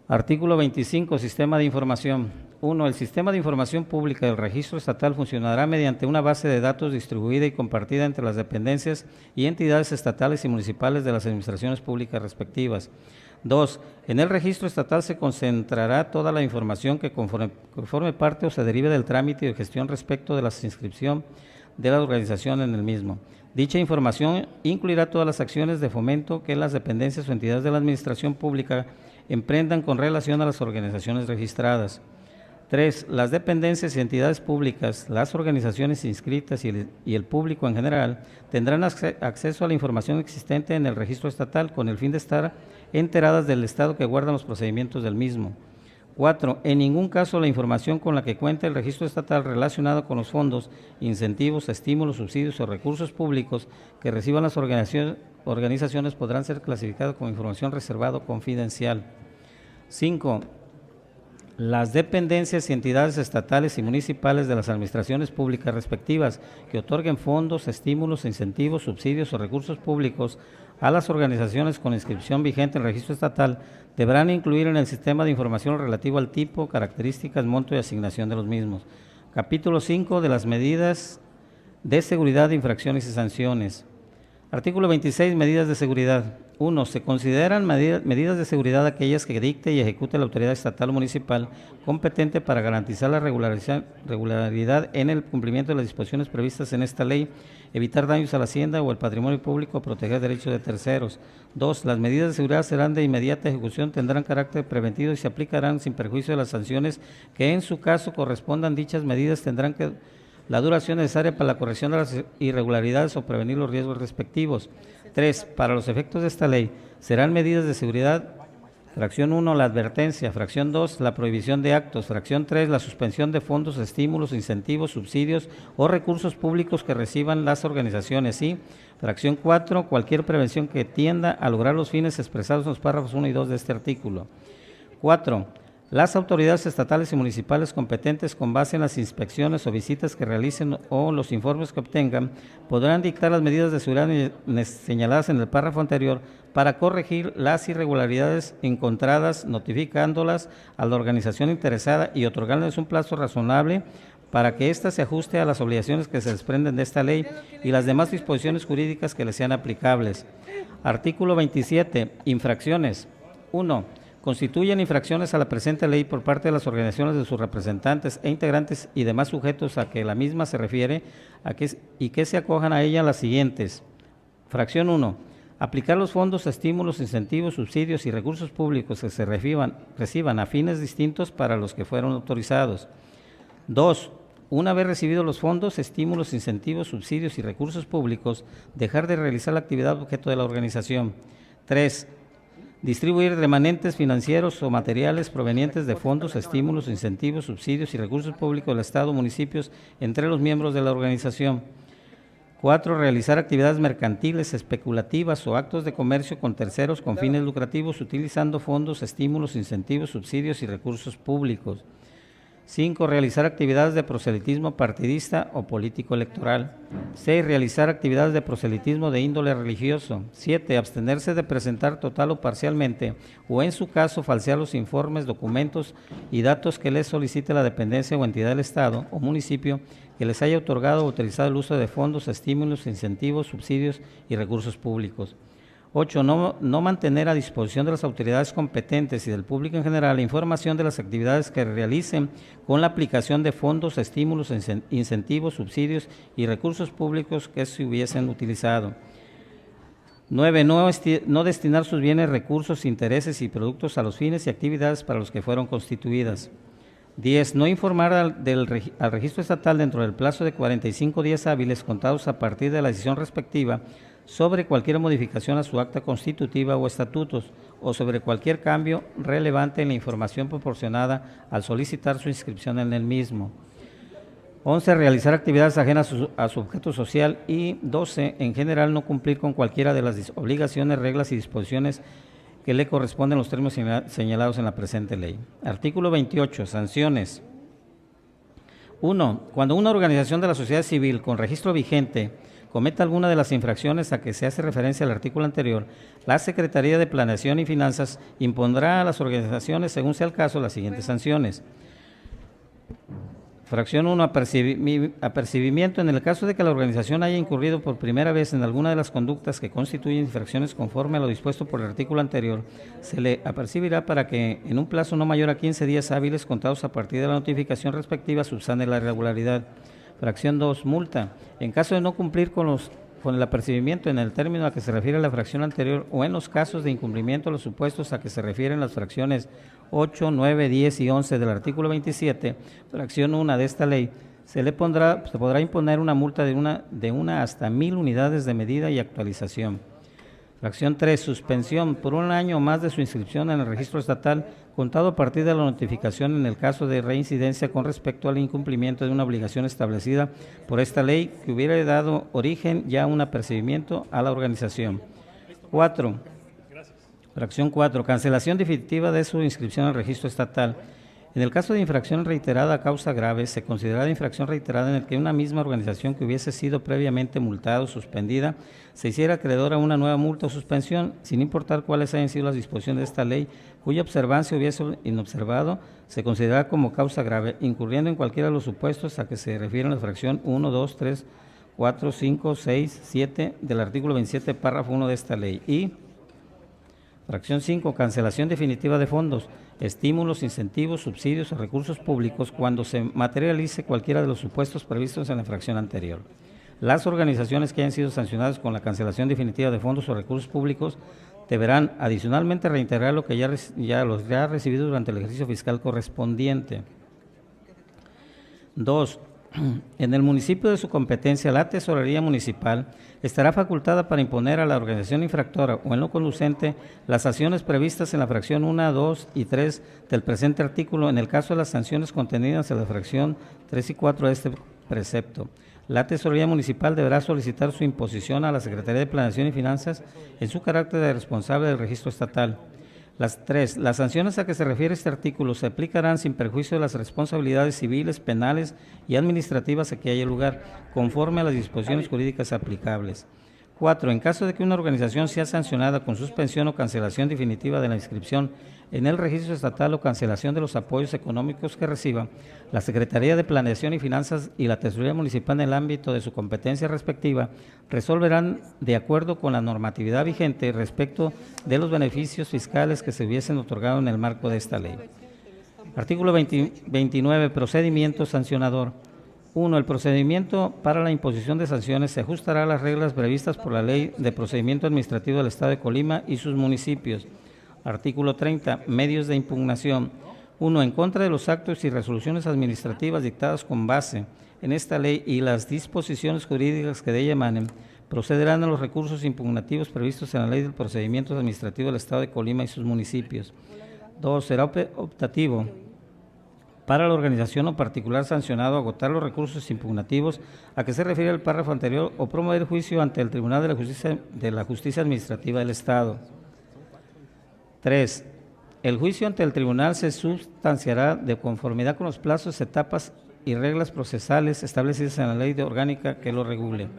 Artículo 25. Sistema de información. 1. El sistema de información pública del registro estatal funcionará mediante una base de datos distribuida y compartida entre las dependencias y entidades estatales y municipales de las administraciones públicas respectivas. 2. En el registro estatal se concentrará toda la información que forme parte o se derive del trámite de gestión respecto de la inscripción de la organización en el mismo. Dicha información incluirá todas las acciones de fomento que las dependencias o entidades de la administración pública emprendan con relación a las organizaciones registradas. 3. Las dependencias y entidades públicas, las organizaciones inscritas y el público en general tendrán acceso a la información existente en el registro estatal con el fin de estar enteradas del estado que guardan los procedimientos del mismo. 4. En ningún caso la información con la que cuenta el registro estatal relacionada con los fondos, incentivos, estímulos, subsidios o recursos públicos que reciban las organizaciones podrán ser clasificadas como información reservada o confidencial. 5. Las dependencias y entidades estatales y municipales de las administraciones públicas respectivas que otorguen fondos, estímulos, incentivos, subsidios o recursos públicos a las organizaciones con inscripción vigente en el registro estatal deberán incluir en el sistema de información relativo al tipo, características, monto y asignación de los mismos. Capítulo 5 de las medidas de seguridad de infracciones y sanciones. Artículo 26. Medidas de seguridad. 1. Se consideran medidas de seguridad aquellas que dicte y ejecute la autoridad estatal o municipal competente para garantizar la regularidad en el cumplimiento de las disposiciones previstas en esta ley, evitar daños a la hacienda o el patrimonio público, proteger derechos de terceros. 2. Las medidas de seguridad serán de inmediata ejecución, tendrán carácter preventivo y se aplicarán sin perjuicio de las sanciones que en su caso correspondan. Dichas medidas tendrán la duración necesaria para la corrección de las irregularidades o prevenir los riesgos respectivos. 3. Para los efectos de esta ley, serán medidas de seguridad: fracción 1, la advertencia; fracción 2, la prohibición de actos; fracción 3, la suspensión de fondos, estímulos, incentivos, subsidios o recursos públicos que reciban las organizaciones; y fracción 4, cualquier prevención que tienda a lograr los fines expresados en los párrafos 1 y 2 de este artículo. 4. Las autoridades estatales y municipales competentes, con base en las inspecciones o visitas que realicen o los informes que obtengan, podrán dictar las medidas de seguridad señaladas en el párrafo anterior para corregir las irregularidades encontradas, notificándolas a la organización interesada y otorgándoles un plazo razonable para que ésta se ajuste a las obligaciones que se desprenden de esta ley y las demás disposiciones jurídicas que le sean aplicables. Artículo 27. Infracciones. 1. Constituyen infracciones a la presente ley por parte de las organizaciones de sus representantes e integrantes y demás sujetos a que la misma se refiere y que se acojan a ella las siguientes. Fracción 1. Aplicar los fondos, estímulos, incentivos, subsidios y recursos públicos que se reciban a fines distintos para los que fueron autorizados. 2. Una vez recibidos los fondos, estímulos, incentivos, subsidios y recursos públicos, dejar de realizar la actividad objeto de la organización. 3. Distribuir remanentes financieros o materiales provenientes de fondos, estímulos, incentivos, subsidios y recursos públicos del Estado o municipios entre los miembros de la organización. 4. Realizar actividades mercantiles, especulativas o actos de comercio con terceros con fines lucrativos utilizando fondos, estímulos, incentivos, subsidios y recursos públicos. 5. Realizar actividades de proselitismo partidista o político electoral. 6. Realizar actividades de proselitismo de índole religioso. 7. Abstenerse de presentar total o parcialmente, o en su caso falsear los informes, documentos y datos que les solicite la dependencia o entidad del Estado o municipio que les haya otorgado o autorizado el uso de fondos, estímulos, incentivos, subsidios y recursos públicos. 8. No mantener a disposición de las autoridades competentes y del público en general la información de las actividades que realicen con la aplicación de fondos, estímulos, incentivos, subsidios y recursos públicos que se hubiesen utilizado. 9. No destinar sus bienes, recursos, intereses y productos a los fines y actividades para los que fueron constituidas. 10. No informar al registro estatal dentro del plazo de 45 días hábiles contados a partir de la decisión respectiva sobre cualquier modificación a su acta constitutiva o estatutos o sobre cualquier cambio relevante en la información proporcionada al solicitar su inscripción en el mismo. 11. Realizar actividades ajenas a su objeto social y 12. En general no cumplir con cualquiera de las obligaciones, reglas y disposiciones que le corresponden los términos señalados en la presente ley. Artículo 28. Sanciones. 1. Cuando una organización de la sociedad civil con registro vigente cometa alguna de las infracciones a que se hace referencia al artículo anterior, la Secretaría de Planeación y Finanzas impondrá a las organizaciones, según sea el caso, las siguientes sanciones. Fracción 1. Apercibimiento. En el caso de que la organización haya incurrido por primera vez en alguna de las conductas que constituyen infracciones conforme a lo dispuesto por el artículo anterior, se le apercibirá para que en un plazo no mayor a 15 días hábiles contados a partir de la notificación respectiva subsane la irregularidad. Fracción 2. Multa. En caso de no cumplir con el apercibimiento en el término a que se refiere la fracción anterior o en los casos de incumplimiento de los supuestos a que se refieren las fracciones 8, 9, 10 y 11 del artículo 27, fracción 1 de esta ley, se podrá imponer una multa de una hasta 1,000 unidades de medida y actualización. Fracción 3. Suspensión por un año o más de su inscripción en el registro estatal, contado a partir de la notificación en el caso de reincidencia con respecto al incumplimiento de una obligación establecida por esta ley que hubiera dado origen ya a un apercibimiento a la organización. 4. Fracción 4. Cancelación definitiva de su inscripción al registro estatal. En el caso de infracción reiterada a causa grave, se considerará infracción reiterada en el que una misma organización que hubiese sido previamente multada o suspendida se hiciera acreedora a una nueva multa o suspensión, sin importar cuáles hayan sido las disposiciones de esta ley, cuya observancia hubiese inobservado, se considerará como causa grave, incurriendo en cualquiera de los supuestos a que se refieren la fracción 1, 2, 3, 4, 5, 6, 7 del artículo 27, párrafo 1 de esta ley. Y fracción 5. Cancelación definitiva de fondos, estímulos, incentivos, subsidios o recursos públicos cuando se materialice cualquiera de los supuestos previstos en la fracción anterior. Las organizaciones que hayan sido sancionadas con la cancelación definitiva de fondos o recursos públicos deberán adicionalmente reintegrar lo que ya ha recibido durante el ejercicio fiscal correspondiente. 2. En el municipio de su competencia, la Tesorería Municipal estará facultada para imponer a la organización infractora o en lo conducente las sanciones previstas en la fracción 1, 2 y 3 del presente artículo en el caso de las sanciones contenidas en la fracción 3 y 4 de este precepto. La Tesorería Municipal deberá solicitar su imposición a la Secretaría de Planeación y Finanzas en su carácter de responsable del registro estatal. Las sanciones a que se refiere este artículo se aplicarán sin perjuicio de las responsabilidades civiles, penales y administrativas a que haya lugar, conforme a las disposiciones jurídicas aplicables. 4. En caso de que una organización sea sancionada con suspensión o cancelación definitiva de la inscripción en el registro estatal o cancelación de los apoyos económicos que reciba, la Secretaría de Planeación y Finanzas y la Tesorería Municipal en el ámbito de su competencia respectiva resolverán de acuerdo con la normatividad vigente respecto de los beneficios fiscales que se hubiesen otorgado en el marco de esta ley. Artículo 29. Procedimiento sancionador. 1. El procedimiento para la imposición de sanciones se ajustará a las reglas previstas por la Ley de Procedimiento Administrativo del Estado de Colima y sus municipios. Artículo 30. Medios de impugnación. 1. En contra de los actos y resoluciones administrativas dictadas con base en esta ley y las disposiciones jurídicas que de ella emanen, procederán a los recursos impugnativos previstos en la Ley del Procedimiento Administrativo del Estado de Colima y sus municipios. 2. Será optativo para la organización o particular sancionado agotar los recursos impugnativos a que se refiere el párrafo anterior o promover juicio ante el Tribunal de la Justicia Administrativa del Estado. 3. El juicio ante el tribunal se sustanciará de conformidad con los plazos, etapas y reglas procesales establecidas en la ley orgánica que lo regule.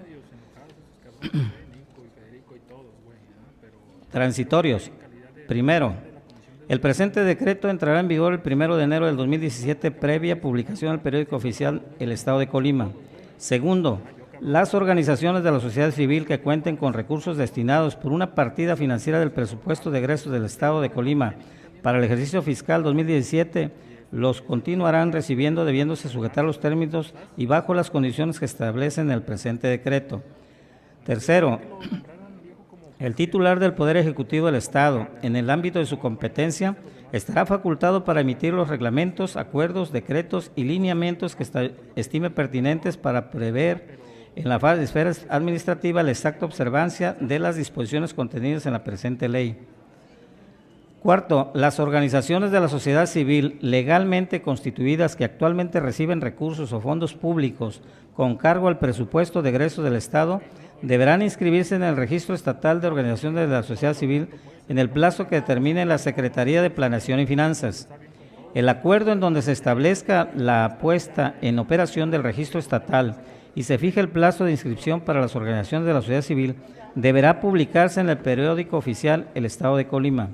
Transitorios. Primero, el presente decreto entrará en vigor el 1 de enero del 2017 previa publicación al periódico oficial El Estado de Colima. Segundo, las organizaciones de la sociedad civil que cuenten con recursos destinados por una partida financiera del presupuesto de egresos del Estado de Colima para el ejercicio fiscal 2017 los continuarán recibiendo debiéndose sujetar los términos y bajo las condiciones que establecen el presente decreto. Tercero, el titular del Poder Ejecutivo del Estado, en el ámbito de su competencia, estará facultado para emitir los reglamentos, acuerdos, decretos y lineamientos que estime pertinentes para prever en la esfera administrativa la exacta observancia de las disposiciones contenidas en la presente ley. Cuarto, las organizaciones de la sociedad civil legalmente constituidas que actualmente reciben recursos o fondos públicos con cargo al presupuesto de egresos del Estado deberán inscribirse en el Registro Estatal de Organizaciones de la Sociedad Civil en el plazo que determine la Secretaría de Planeación y Finanzas. El acuerdo en donde se establezca la puesta en operación del registro estatal y se fije el plazo de inscripción para las organizaciones de la sociedad civil deberá publicarse en el periódico oficial El Estado de Colima.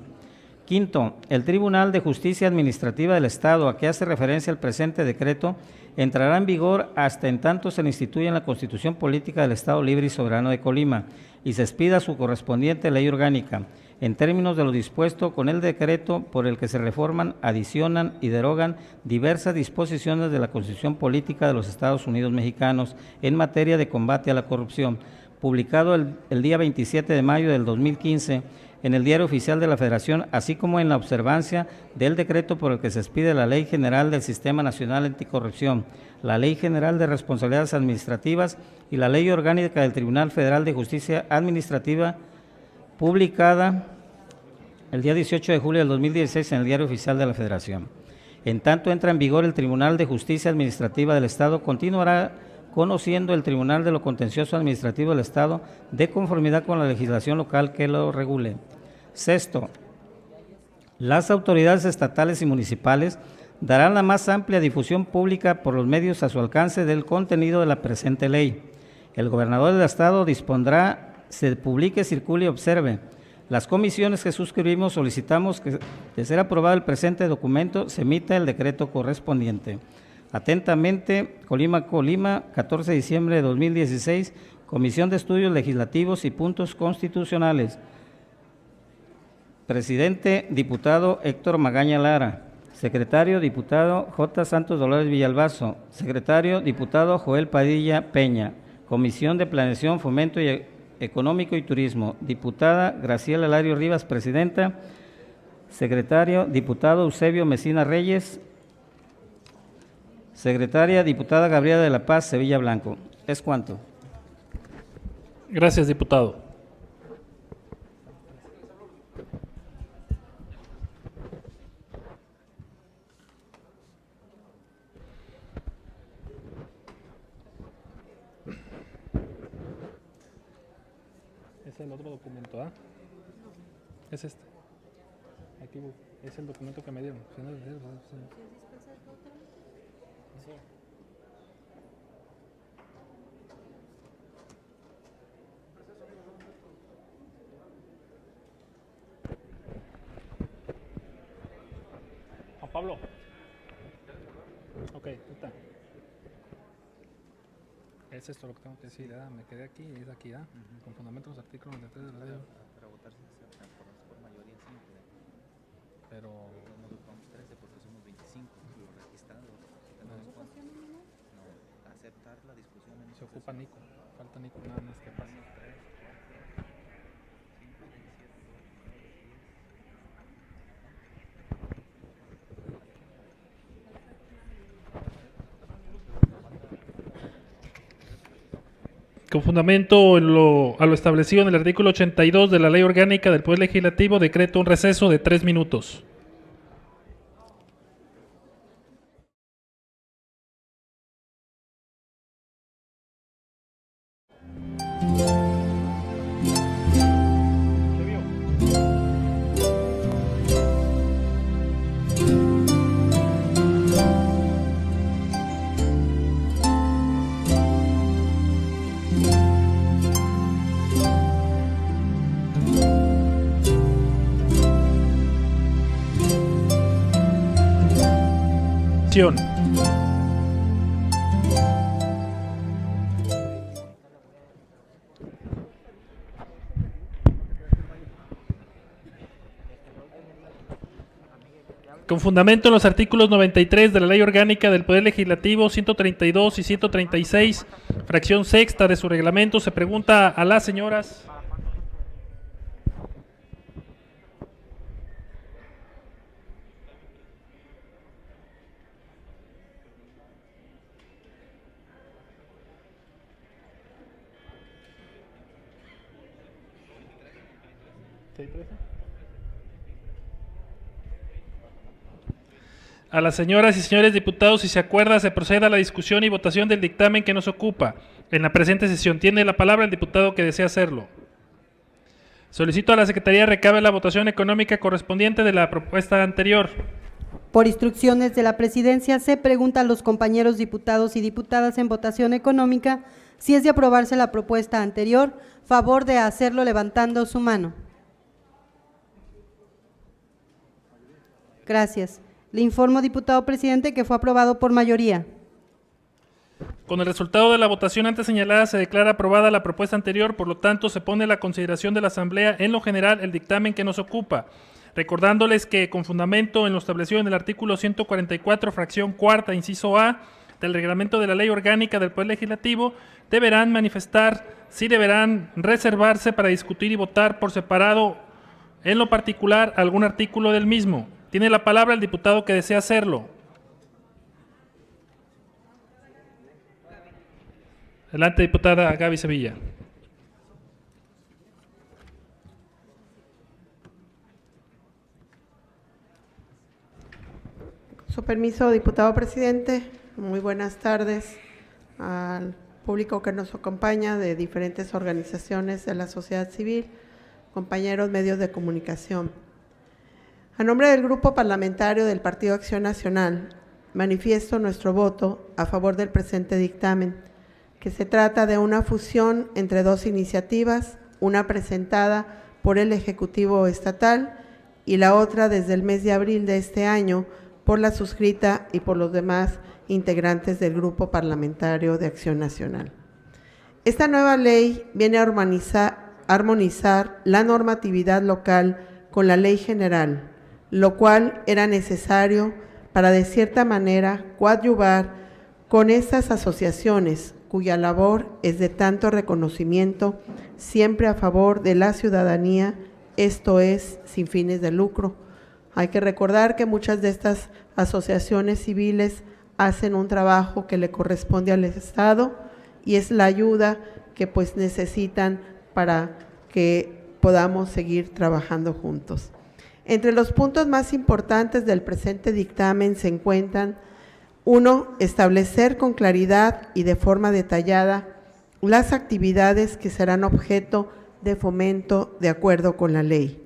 Quinto, el Tribunal de Justicia Administrativa del Estado, a que hace referencia el presente decreto, entrará en vigor hasta en tanto se le instituya en la Constitución Política del Estado Libre y Soberano de Colima y se expida su correspondiente ley orgánica, en términos de lo dispuesto con el decreto por el que se reforman, adicionan y derogan diversas disposiciones de la Constitución Política de los Estados Unidos Mexicanos en materia de combate a la corrupción, publicado el día 27 de mayo del 2015 en el Diario Oficial de la Federación, así como en la observancia del decreto por el que se expide la Ley General del Sistema Nacional Anticorrupción, la Ley General de Responsabilidades Administrativas y la Ley Orgánica del Tribunal Federal de Justicia Administrativa, publicada el día 18 de julio del 2016 en el Diario Oficial de la Federación. En tanto entra en vigor el Tribunal de Justicia Administrativa del Estado, continuará conociendo el Tribunal de lo Contencioso Administrativo del Estado de conformidad con la legislación local que lo regule. Sexto, las autoridades estatales y municipales darán la más amplia difusión pública por los medios a su alcance del contenido de la presente ley. El gobernador del Estado dispondrá, se publique, circule y observe. Las comisiones que suscribimos solicitamos que, de ser aprobado el presente documento, se emita el decreto correspondiente. Atentamente, Colima, 14 de diciembre de 2016, Comisión de Estudios Legislativos y Puntos Constitucionales. Presidente, diputado Héctor Magaña Lara. Secretario, diputado J. Santos Dolores Villalbazo. Secretario, diputado Joel Padilla Peña. Comisión de Planeación, Fomento Económico y Turismo. Diputada Graciela Lario Rivas, presidenta. Secretario, diputado Eusebio Mesina Reyes. Secretaria, diputada Gabriela de la Paz Sevilla Blanco. ¿Es cuánto? Gracias, diputado. Es el otro documento, ¿ah? Es este. Aquí es el documento que me dieron. Pablo. Ok, está. Es esto lo que tengo que decir, ¿verdad? Me quedé aquí y es aquí, ¿verdad? Con fundamento en los artículos 93 de la ley. Para votar por mayoría simple. Pero No ocupamos 13 porque somos 25 los registrados. No, aceptar la discusión en se ocupa Nico. Falta Nico nada más que pase. Con fundamento a lo establecido en el artículo 82 de la Ley Orgánica del Poder Legislativo, decreto un receso de 3 minutos. Con fundamento en los artículos 93 de la Ley Orgánica del Poder Legislativo, 132 y 136, fracción sexta de su reglamento, se pregunta a las señoras. A las señoras y señores diputados, si se acuerda, se proceda a la discusión y votación del dictamen que nos ocupa. En la presente sesión tiene la palabra el diputado que desea hacerlo. Solicito a la Secretaría recabe la votación económica correspondiente de la propuesta anterior. Por instrucciones de la Presidencia, se pregunta a los compañeros diputados y diputadas en votación económica si es de aprobarse la propuesta anterior, favor de hacerlo levantando su mano. Gracias. Le informo, diputado presidente, que fue aprobado por mayoría. Con el resultado de la votación antes señalada se declara aprobada la propuesta anterior, por lo tanto se pone a la consideración de la Asamblea en lo general el dictamen que nos ocupa. Recordándoles que con fundamento en lo establecido en el artículo 144, fracción cuarta, inciso A, del reglamento de la Ley Orgánica del Poder Legislativo, deberán manifestar si deberán reservarse para discutir y votar por separado, en lo particular, algún artículo del mismo. Tiene la palabra el diputado que desea hacerlo. Adelante, diputada Gaby Sevilla. Con su permiso, diputado presidente, muy buenas tardes al público que nos acompaña de diferentes organizaciones de la sociedad civil, compañeros medios de comunicación. A nombre del Grupo Parlamentario del Partido Acción Nacional, manifiesto nuestro voto a favor del presente dictamen, que se trata de una fusión entre dos iniciativas, una presentada por el Ejecutivo Estatal y la otra desde el mes de abril de este año por la suscrita y por los demás integrantes del Grupo Parlamentario de Acción Nacional. Esta nueva ley viene a armonizar la normatividad local con la ley general, lo cual era necesario para de cierta manera coadyuvar con estas asociaciones cuya labor es de tanto reconocimiento siempre a favor de la ciudadanía, esto es, sin fines de lucro. Hay que recordar que muchas de estas asociaciones civiles hacen un trabajo que le corresponde al Estado y es la ayuda que pues necesitan para que podamos seguir trabajando juntos. Entre los puntos más importantes del presente dictamen se encuentran: 1. Establecer con claridad y de forma detallada las actividades que serán objeto de fomento de acuerdo con la ley.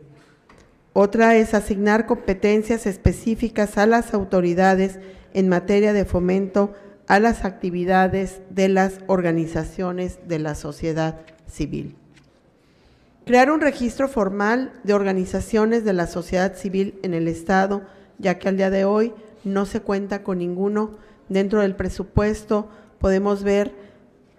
Otra es asignar competencias específicas a las autoridades en materia de fomento a las actividades de las organizaciones de la sociedad civil. Crear un registro formal de organizaciones de la sociedad civil en el Estado ya que al día de hoy no se cuenta con ninguno. Dentro del presupuesto podemos ver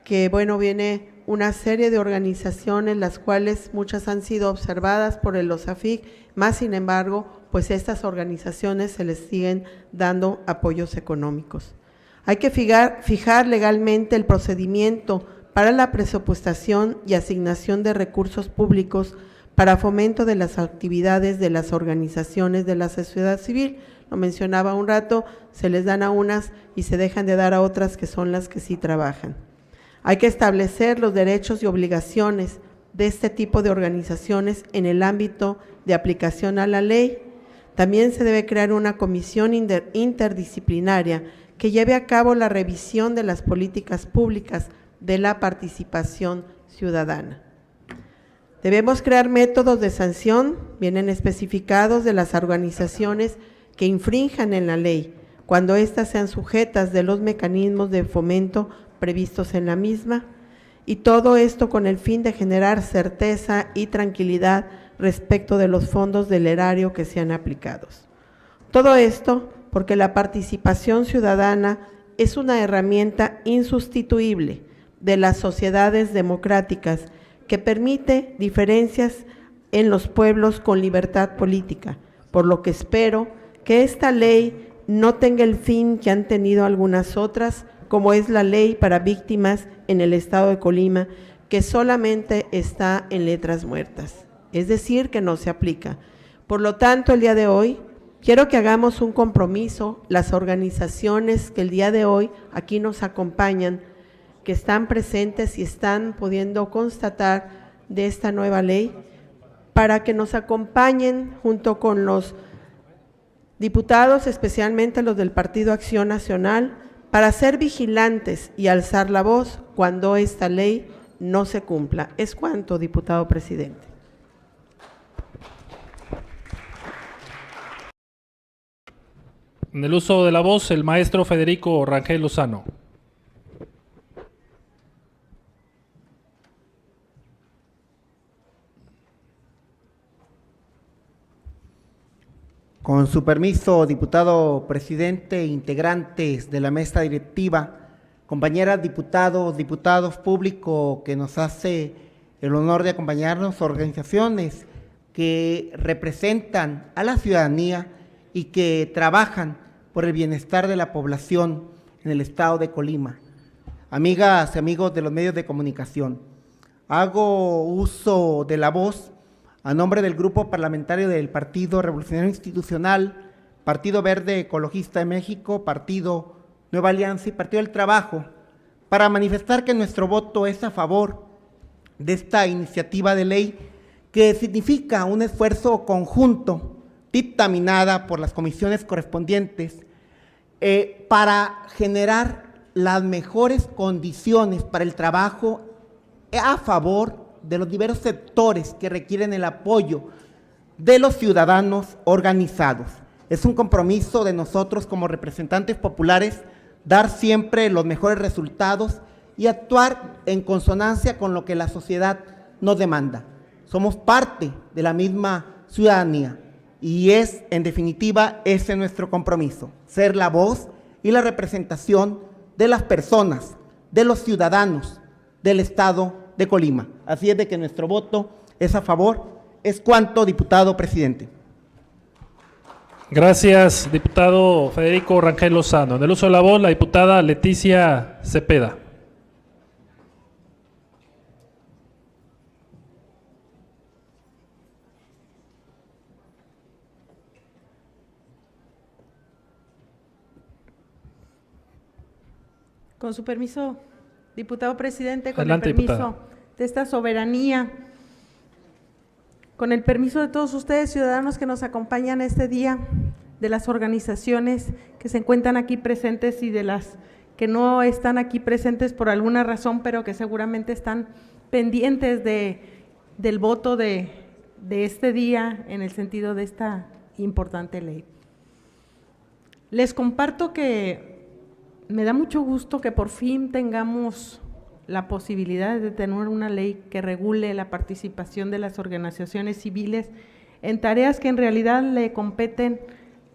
que, bueno, viene una serie de organizaciones, las cuales muchas han sido observadas por el OSAFIC, más sin embargo, pues estas organizaciones se les siguen dando apoyos económicos. Hay que fijar legalmente el procedimiento para la presupuestación y asignación de recursos públicos para fomento de las actividades de las organizaciones de la sociedad civil. Lo mencionaba un rato, se les dan a unas y se dejan de dar a otras que son las que sí trabajan. Hay que establecer los derechos y obligaciones de este tipo de organizaciones en el ámbito de aplicación a la ley. También se debe crear una comisión interdisciplinaria que lleve a cabo la revisión de las políticas públicas de la participación ciudadana. Debemos crear métodos de sanción, vienen especificados, de las organizaciones que infrinjan en la ley, cuando éstas sean sujetas de los mecanismos de fomento previstos en la misma, y todo esto con el fin de generar certeza y tranquilidad respecto de los fondos del erario que sean aplicados. Todo esto porque la participación ciudadana es una herramienta insustituible de las sociedades democráticas que permite diferencias en los pueblos con libertad política, por lo que espero que esta ley no tenga el fin que han tenido algunas otras, como es la ley para víctimas en el estado de Colima, que solamente está en letras muertas, es decir, que no se aplica. Por lo tanto, el día de hoy, quiero que hagamos un compromiso, las organizaciones que el día de hoy aquí nos acompañan, que están presentes y están pudiendo constatar de esta nueva ley, para que nos acompañen junto con los diputados, especialmente los del Partido Acción Nacional, para ser vigilantes y alzar la voz cuando esta ley no se cumpla. Es cuanto, diputado presidente. En el uso de la voz, el maestro Federico Rangel Lozano. Con su permiso, diputado presidente, integrantes de la mesa directiva, compañeras diputados, diputados, público que nos hace el honor de acompañarnos, organizaciones que representan a la ciudadanía y que trabajan por el bienestar de la población en el estado de Colima. Amigas y amigos de los medios de comunicación, hago uso de la voz a nombre del Grupo Parlamentario del Partido Revolucionario Institucional, Partido Verde Ecologista de México, Partido Nueva Alianza y Partido del Trabajo, para manifestar que nuestro voto es a favor de esta iniciativa de ley que significa un esfuerzo conjunto dictaminada por las comisiones correspondientes para generar las mejores condiciones para el trabajo a favor de los diversos sectores que requieren el apoyo de los ciudadanos organizados. Es un compromiso de nosotros como representantes populares dar siempre los mejores resultados y actuar en consonancia con lo que la sociedad nos demanda. Somos parte de la misma ciudadanía y es, en definitiva, ese nuestro compromiso, ser la voz y la representación de las personas, de los ciudadanos del estado de Colima. Así es de que nuestro voto es a favor. Es cuanto, diputado presidente. Gracias, diputado Federico Rangel Lozano. En el uso de la voz, la diputada Leticia Cepeda. Con su permiso, diputado presidente, con Adelante, el permiso diputada. de esta soberanía, con el permiso de todos ustedes, ciudadanos que nos acompañan este día, de las organizaciones que se encuentran aquí presentes y de las que no están aquí presentes por alguna razón, pero que seguramente están pendientes del voto de este día en el sentido de esta importante ley. Les comparto que me da mucho gusto que por fin tengamos la posibilidad de tener una ley que regule la participación de las organizaciones civiles en tareas que en realidad le competen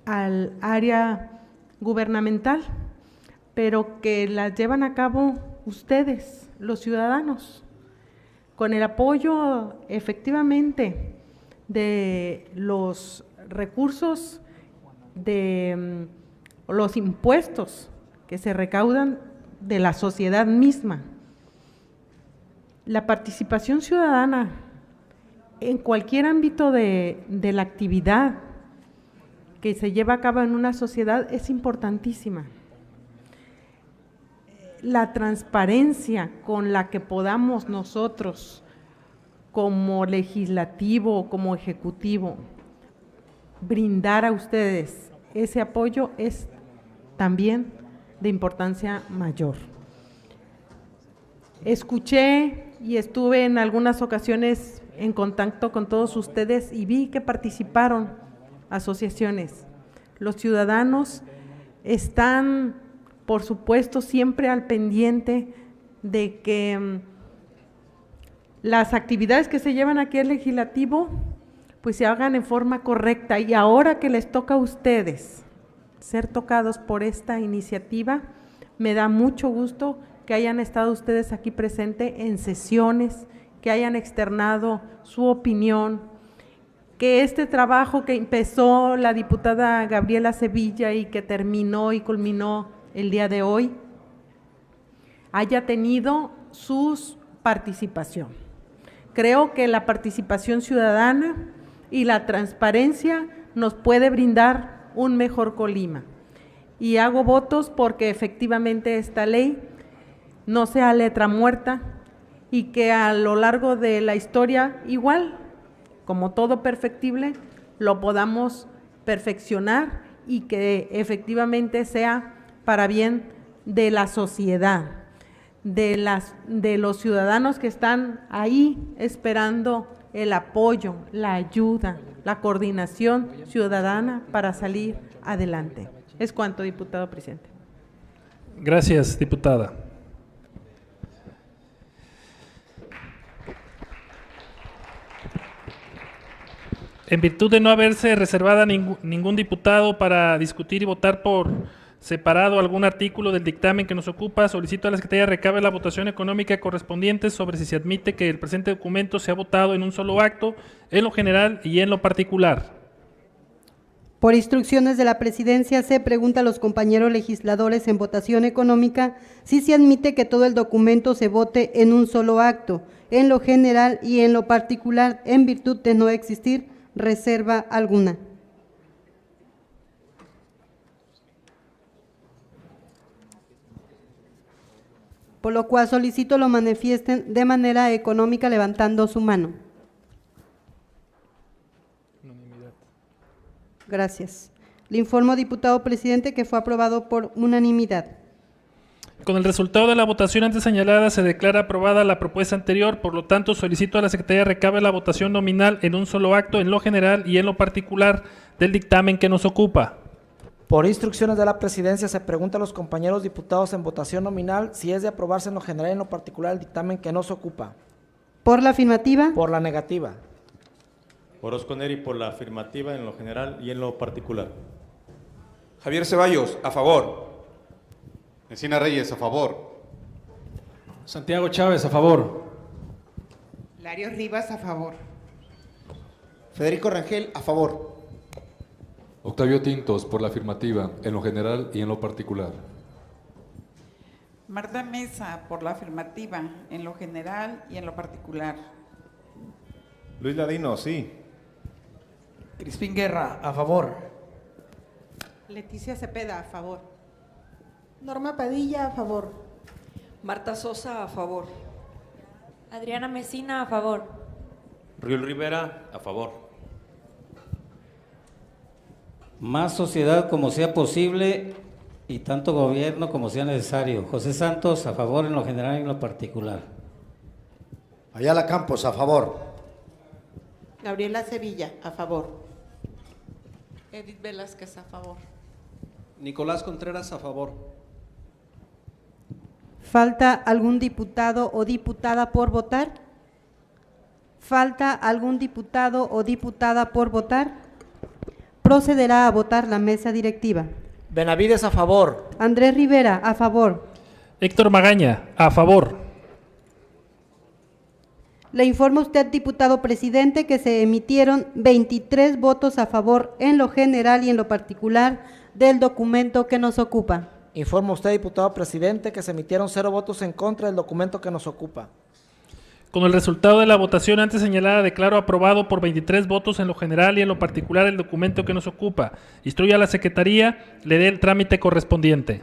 al área gubernamental, pero que las llevan a cabo ustedes, los ciudadanos, con el apoyo efectivamente de los recursos de los impuestos que se recaudan de la sociedad misma. La participación ciudadana en cualquier ámbito de la actividad que se lleva a cabo en una sociedad es importantísima. La transparencia con la que podamos nosotros, como legislativo, como ejecutivo, brindar a ustedes ese apoyo es también de importancia mayor. Escuché y estuve en algunas ocasiones en contacto con todos ustedes y vi que participaron asociaciones. Los ciudadanos están, por supuesto, siempre al pendiente de que las actividades que se llevan aquí al legislativo pues se hagan en forma correcta, y ahora que les toca a ustedes ser tocados por esta iniciativa, me da mucho gusto que hayan estado ustedes aquí presentes en sesiones, que hayan externado su opinión, que este trabajo que empezó la diputada Gabriela Sevilla y que terminó y culminó el día de hoy, haya tenido su participación. Creo que la participación ciudadana y la transparencia nos puede brindar un mejor Colima. Y hago votos porque efectivamente esta ley no sea letra muerta y que a lo largo de la historia, igual, como todo perfectible, lo podamos perfeccionar y que efectivamente sea para bien de la sociedad, de los ciudadanos que están ahí esperando el apoyo, la ayuda, la coordinación ciudadana para salir adelante. Es cuanto, diputado presidente. Gracias, diputada. En virtud de no haberse reservado ningún diputado para discutir y votar por separado algún artículo del dictamen que nos ocupa, solicito a la Secretaría recabe la votación económica correspondiente sobre si se admite que el presente documento sea votado en un solo acto, en lo general y en lo particular. Por instrucciones de la Presidencia, se pregunta a los compañeros legisladores en votación económica si se admite que todo el documento se vote en un solo acto, en lo general y en lo particular, en virtud de no existir reserva alguna. Por lo cual solicito lo manifiesten de manera económica levantando su mano. Gracias. Le informo, diputado presidente, que fue aprobado por unanimidad. Con el resultado de la votación antes señalada se declara aprobada la propuesta anterior, por lo tanto solicito a la Secretaría recabe la votación nominal en un solo acto, en lo general y en lo particular del dictamen que nos ocupa. Por instrucciones de la Presidencia se pregunta a los compañeros diputados en votación nominal si es de aprobarse en lo general y en lo particular el dictamen que nos ocupa. ¿Por la afirmativa? Por la negativa. Por Osconeri, por la afirmativa en lo general y en lo particular. Javier Ceballos, a favor. Encina Reyes, a favor. Santiago Chávez, a favor. Lario Rivas, a favor. Federico Rangel, a favor. Octavio Tintos, por la afirmativa, en lo general y en lo particular. Marta Mesa, por la afirmativa, en lo general y en lo particular. Luis Ladino, sí. Crispín Guerra, a favor. Leticia Cepeda, a favor. Norma Padilla, a favor. Marta Sosa, a favor. Adriana Mesina, a favor. Riol Rivera, a favor. Más sociedad como sea posible y tanto gobierno como sea necesario. José Santos, a favor en lo general y en lo particular. Ayala Campos, a favor. Gabriela Sevilla, a favor. Edith Velázquez, a favor. Nicolás Contreras, a favor. ¿Falta algún diputado o diputada por votar? ¿Falta algún diputado o diputada por votar? procederá a votar la mesa directiva. Benavides, a favor. Andrés Rivera, a favor. Héctor Magaña, a favor. Le informa usted, diputado presidente, que se emitieron 23 votos a favor en lo general y en lo particular del documento que nos ocupa. Informa usted, diputado presidente, que se emitieron 0 votos en contra del documento que nos ocupa. Con el resultado de la votación antes señalada, declaro aprobado por 23 votos en lo general y en lo particular el documento que nos ocupa. Instruye a la Secretaría, le dé el trámite correspondiente.